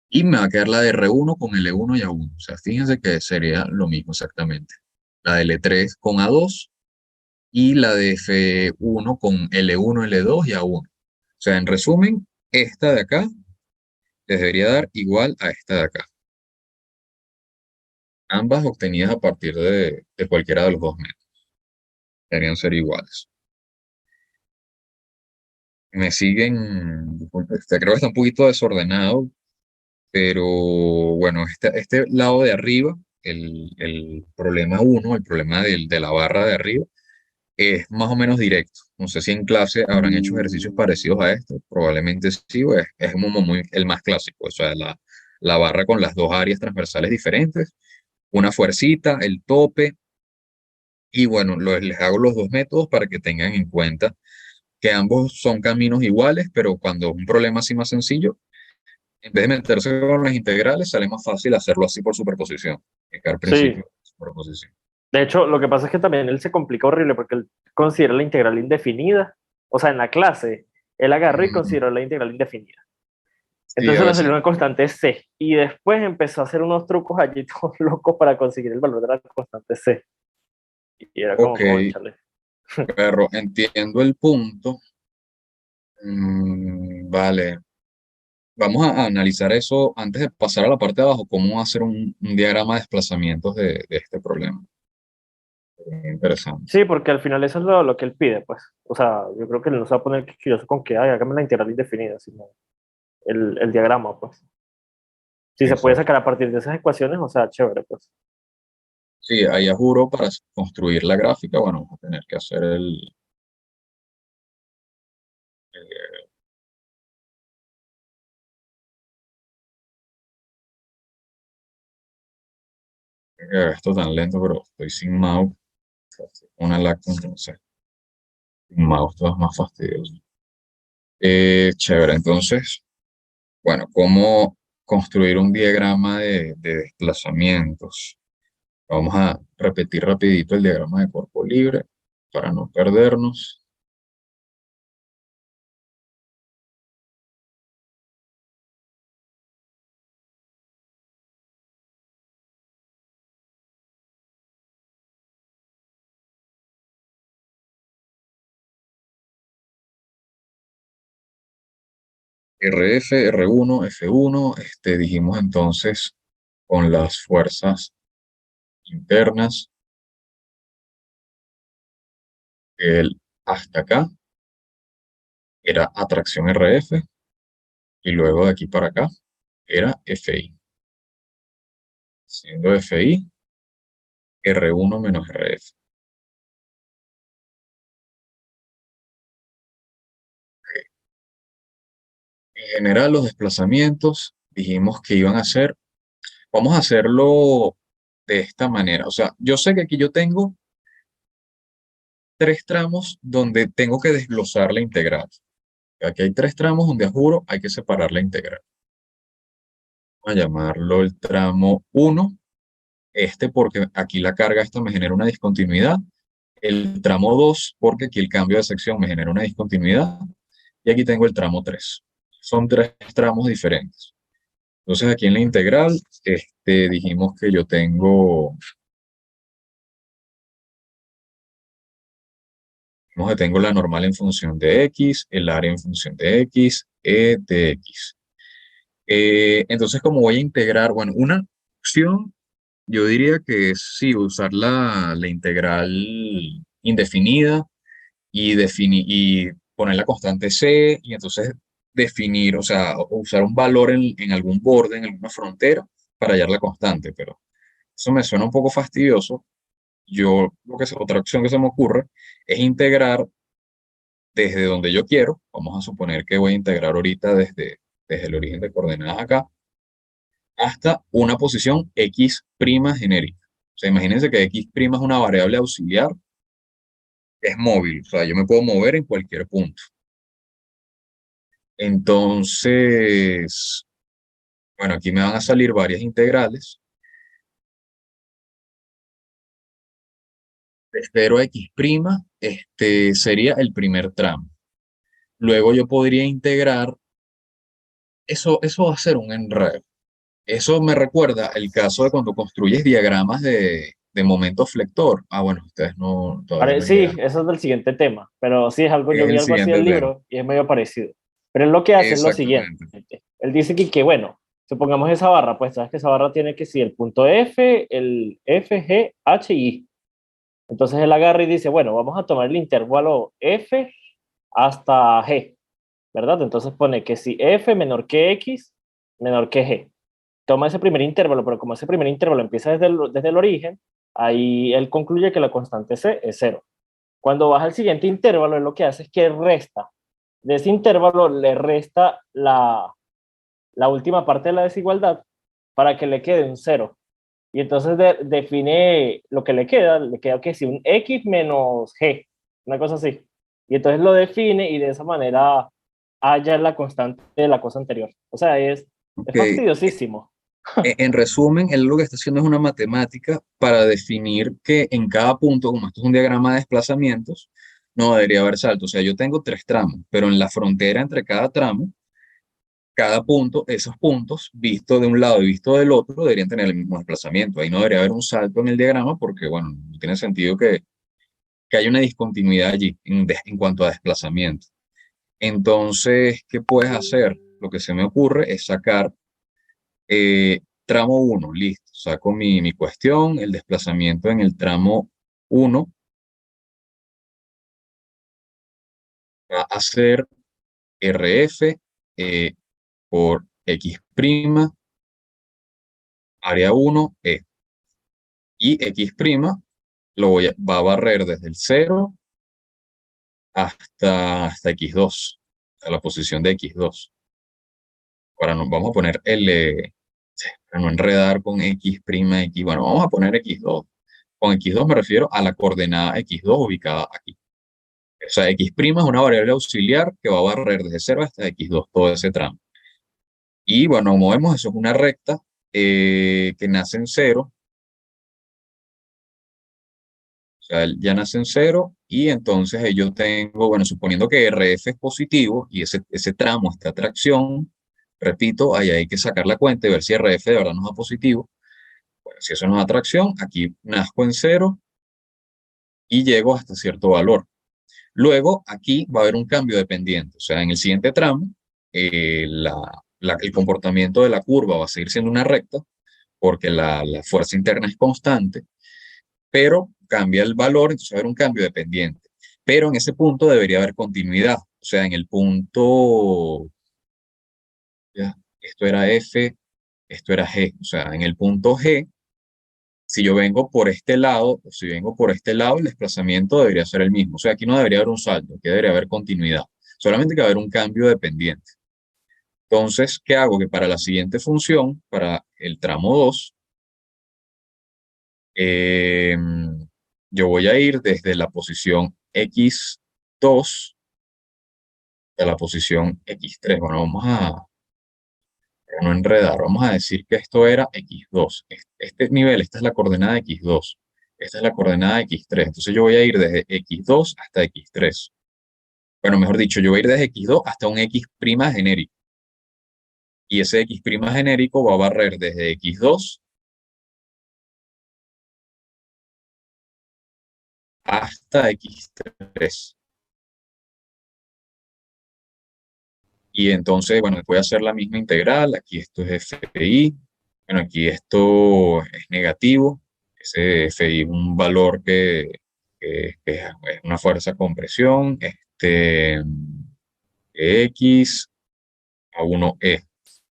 S1: Y me va a quedar la de R1 con L1 y A1. O sea, fíjense que sería lo mismo exactamente. La de L3 con A2 y la de F1 con L1, L2 y A1. O sea, en resumen, esta de acá les debería dar igual a esta de acá. Ambas obtenidas a partir de cualquiera de los dos métodos. Deberían ser iguales. Me siguen, disculpe, creo que está un poquito desordenado, pero bueno, este lado de arriba, el problema 1, el problema de la barra de arriba, es más o menos directo. No sé si en clase habrán hecho ejercicios parecidos a este, probablemente sí, pues es como muy, el más clásico, o sea, la barra con las dos áreas transversales diferentes, una fuercita, el tope, y bueno, les hago los dos métodos para que tengan en cuenta que ambos son caminos iguales, pero cuando es un problema así más sencillo, en vez de meterse con las integrales, sale más fácil hacerlo así por superposición, aplicar
S2: Sí,
S1: principio de superposición.
S2: de hecho, lo que pasa es que también él se complica horrible porque él considera la integral indefinida. O sea, en la clase, él agarró y
S1: Mm,
S2: consideró la integral indefinida.
S1: sí,
S2: Entonces
S1: a
S2: le salió
S1: veces,
S2: una constante C. Y después empezó a hacer unos trucos allí todos locos para conseguir el valor de la constante C. Y era
S1: ok,
S2: como, cónchale.
S1: pero entiendo el punto. Vale, vamos a analizar eso antes de pasar a la parte de abajo, cómo hacer un diagrama de desplazamientos de este problema. Interesante.
S2: Sí, porque al final eso es lo que él pide, pues. O sea, yo creo que él no se va a poner quisquilloso con que, ay, hágame la integral indefinida, sino el diagrama, pues. Si se puede
S1: Exacto.
S2: sacar a partir de esas ecuaciones, o sea, chévere, pues.
S1: Sí, ahí a juro para construir la gráfica, bueno, vamos a tener que hacer el- esto tan lento, pero estoy sin mouse, una lacto, entonces, sin mouse todo es más fastidioso. Chévere, entonces, bueno, ¿cómo construir un diagrama de desplazamientos? Vamos a repetir rapidito el diagrama de cuerpo libre para no perdernos. RF, R1, F1, dijimos entonces con las fuerzas internas, el hasta acá era atracción RF y luego de aquí para acá era FI, siendo FI R1 menos RF. En general, los desplazamientos dijimos que iban a ser, vamos a hacerlo de esta manera. O sea, yo sé que aquí yo tengo tres tramos donde tengo que desglosar la integral. Aquí hay tres tramos donde a juro hay que separar la integral. Vamos a llamarlo el tramo uno, porque aquí la carga esta me genera una discontinuidad. El tramo 2 porque aquí el cambio de sección me genera una discontinuidad. Y aquí tengo el tramo 3. Son tres tramos diferentes. Entonces aquí en la integral, dijimos que yo tengo la normal en función de x, el área en función de x, e de x. Entonces, como voy a integrar, bueno, una opción, yo diría que es sí, usar la integral indefinida y poner la constante c y entonces definir, o sea, usar un valor en algún borde, en alguna frontera para hallar la constante, pero eso me suena un poco fastidioso. Otra opción que se me ocurre es integrar desde donde yo quiero. Vamos a suponer que voy a integrar ahorita desde el origen de coordenadas acá hasta una posición x' genérica. O sea, imagínense que x' es una variable auxiliar, es móvil, o sea, yo me puedo mover en cualquier punto. Entonces, bueno, aquí me van a salir varias integrales. De 0 a x', sería el primer tramo. Luego yo podría integrar, eso va a ser un enredo. Eso me recuerda el caso de cuando construyes diagramas de momento flector. Ah, bueno, ustedes no, todavía no
S2: Sí,
S1: llegan.
S2: eso es del siguiente tema, pero sí es algo,
S1: Es
S2: yo vi
S1: el
S2: algo así
S1: siguiente
S2: del
S1: tema.
S2: libro y es medio parecido. Pero él lo que hace es lo siguiente.
S1: Exactamente.
S2: Él dice que bueno, supongamos esa barra, pues sabes que esa barra tiene que sí, el punto F, el F, G, H y I. Entonces él agarra y dice, bueno, vamos a tomar el intervalo F hasta G, ¿verdad? Entonces pone que si F menor que X, menor que G. Toma ese primer intervalo, pero como ese primer intervalo empieza desde el origen, ahí él concluye que la constante C es cero. Cuando baja al siguiente intervalo, él lo que hace es que resta. De ese intervalo le resta la última parte de la desigualdad para que le quede un cero. Y entonces define lo que le queda que si un X menos G, una cosa así. Y entonces lo define y de esa manera halla la constante de la cosa anterior. O sea, es
S1: Ok,
S2: fastidiosísimo.
S1: en resumen, él lo que está haciendo es una matemática para definir que en cada punto, como esto es un diagrama de desplazamientos, no debería haber salto. O sea, yo tengo tres tramos, pero en la frontera entre cada tramo, cada punto, esos puntos, visto de un lado y visto del otro, deberían tener el mismo desplazamiento. Ahí no debería haber un salto en el diagrama porque, bueno, no tiene sentido que haya una discontinuidad allí en cuanto a desplazamiento. Entonces, ¿qué puedes hacer? Lo que se me ocurre es sacar tramo uno, listo. Saco mi cuestión, el desplazamiento en el tramo uno va a ser RF por X', área 1, E. Y X' va a barrer desde el 0 hasta X2, a la posición de X2. Ahora nos vamos a poner para no enredar con X', X, bueno, vamos a poner X2. Con X2 me refiero a la coordenada X2 ubicada aquí. O sea, X' es una variable auxiliar que va a barrer desde 0 hasta X2 todo ese tramo. Y bueno, como vemos, eso es una recta que nace en 0. O sea, ya nace en 0 y entonces yo tengo, bueno, suponiendo que RF es positivo y ese tramo está a tracción, repito, ahí hay que sacar la cuenta y ver si RF de verdad nos da positivo. Bueno, si eso nos da tracción, aquí nazco en 0 y llego hasta cierto valor. Luego, aquí va a haber un cambio de pendiente. O sea, en el siguiente tramo, el comportamiento de la curva va a seguir siendo una recta porque la fuerza interna es constante, pero cambia el valor, entonces va a haber un cambio de pendiente. Pero en ese punto debería haber continuidad. O sea, en el punto, ya, esto era F, esto era G. O sea, en el punto G, si yo vengo por este lado, o si vengo por este lado, el desplazamiento debería ser el mismo. O sea, aquí no debería haber un salto, aquí debería haber continuidad. Solamente que va a haber un cambio de pendiente. Entonces, ¿qué hago? Que para la siguiente función, para el tramo 2, eh, yo voy a ir desde la posición X2 a la posición X3. Bueno, vamos para no enredar, vamos a decir que esto era X2. Este nivel, esta es la coordenada X2. Esta es la coordenada X3. Entonces yo voy a ir desde X2 hasta X3. Bueno, mejor dicho, yo voy a ir desde X2 hasta un X' genérico. Y ese X' genérico va a barrer desde X2 hasta X3. Y entonces, bueno, voy a hacer la misma integral. Aquí esto es FI. Bueno, aquí esto es negativo. Ese FI es un valor que es una fuerza compresión. X a 1E.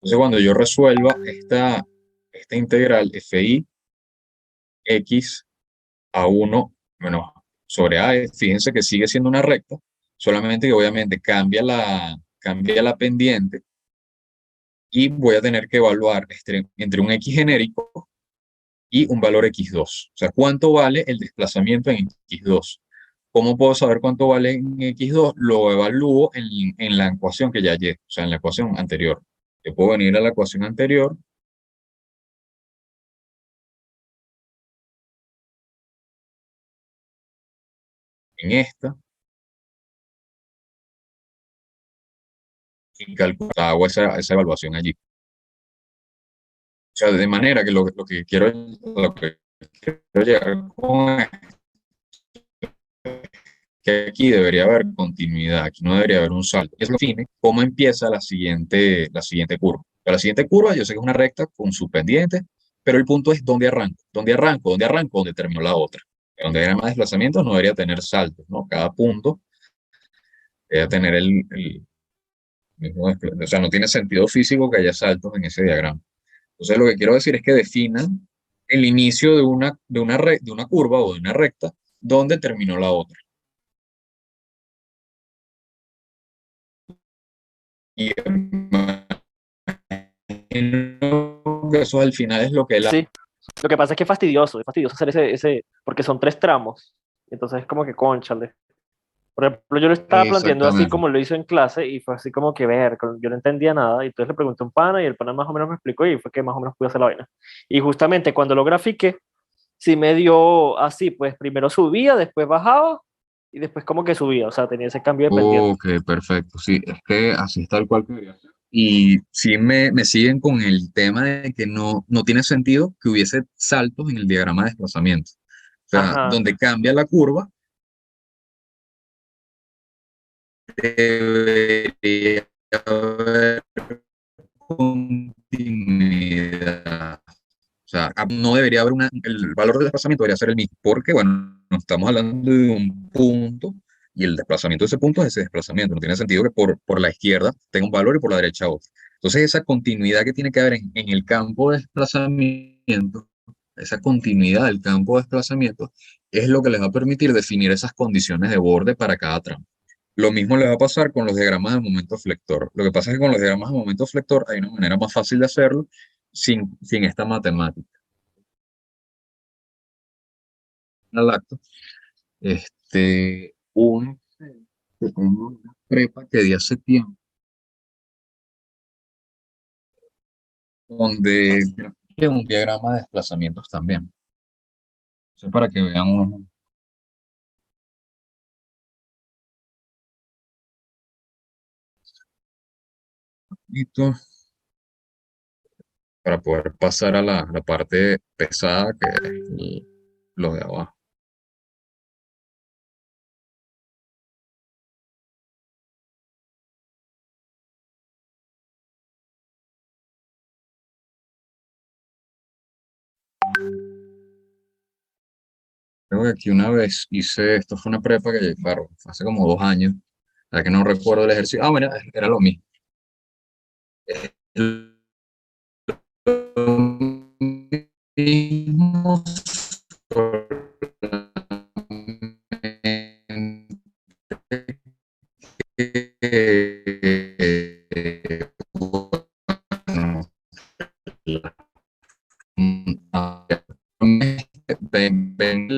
S1: Entonces, cuando yo resuelva esta integral FI X a 1 menos sobre A, fíjense que sigue siendo una recta, solamente que obviamente cambia la pendiente y voy a tener que evaluar entre un X genérico y un valor X2. O sea, ¿cuánto vale el desplazamiento en X2? ¿Cómo puedo saber cuánto vale en X2? Lo evalúo en la ecuación que ya hallé, o sea, en la ecuación anterior. Yo puedo venir a la ecuación anterior, en esta, y calculo, hago esa evaluación allí. O sea, de manera que lo que quiero llegar con que aquí debería haber continuidad, aquí no debería haber un salto. Eso define cómo empieza la siguiente curva. La siguiente curva yo sé que es una recta con sus pendientes, pero el punto es dónde arranco, dónde arranco, dónde arranco, dónde termino la otra. Donde haya más desplazamientos no debería tener saltos, ¿no? Cada punto debería tener el mismo desplazamiento. O sea, no tiene sentido físico que haya saltos en ese diagrama. Entonces, lo que quiero decir es que definan el inicio de una curva o de una recta, donde terminó la otra. Y imagino que eso al final es lo que él hace.
S2: Sí, lo que pasa es fastidioso hacer porque son tres tramos, entonces es como que cónchale. Por ejemplo, yo lo estaba planteando así
S1: Exactamente.
S2: como lo hizo en clase y fue así como que ver, yo no entendía nada y entonces le pregunté a un pana y el pana más o menos me explicó y fue que más o menos pude hacer la vaina. Y justamente cuando lo grafiqué, sí me dio así, pues primero subía, después bajaba y después como que subía, o sea, tenía ese cambio de pendiente.
S1: Ok, perfecto. Sí, es que así es tal cual que debería ser. Y sí me siguen con el tema de que no tiene sentido que hubiese saltos en el diagrama de desplazamiento. O sea,
S2: Ajá,
S1: donde cambia la curva, debería haber continuidad. O sea, no debería haber el valor del desplazamiento debería ser el mismo, porque, bueno, no estamos hablando de un punto y el desplazamiento de ese punto es ese desplazamiento. No tiene sentido que por la izquierda tenga un valor y por la derecha otro. Entonces, esa continuidad que tiene que haber en el campo de desplazamiento, esa continuidad del campo de desplazamiento, es lo que les va a permitir definir esas condiciones de borde para cada tramo. Lo mismo le va a pasar con los diagramas de momento flector. Lo que pasa es que con los diagramas de momento flector hay una manera más fácil de hacerlo sin esta matemática. Al acto, uno que tengo una prepa que di hace tiempo, donde grafiqué un diagrama de desplazamientos también. Eso para que vean un poquito, para poder pasar a la parte pesada, que es lo de abajo. Creo que aquí una vez hice, esto fue una prepa que, claro, fue hace como 2 años, la que no recuerdo el ejercicio. Ah, bueno, era lo mismo. Lo mismo, bueno, ven, ven,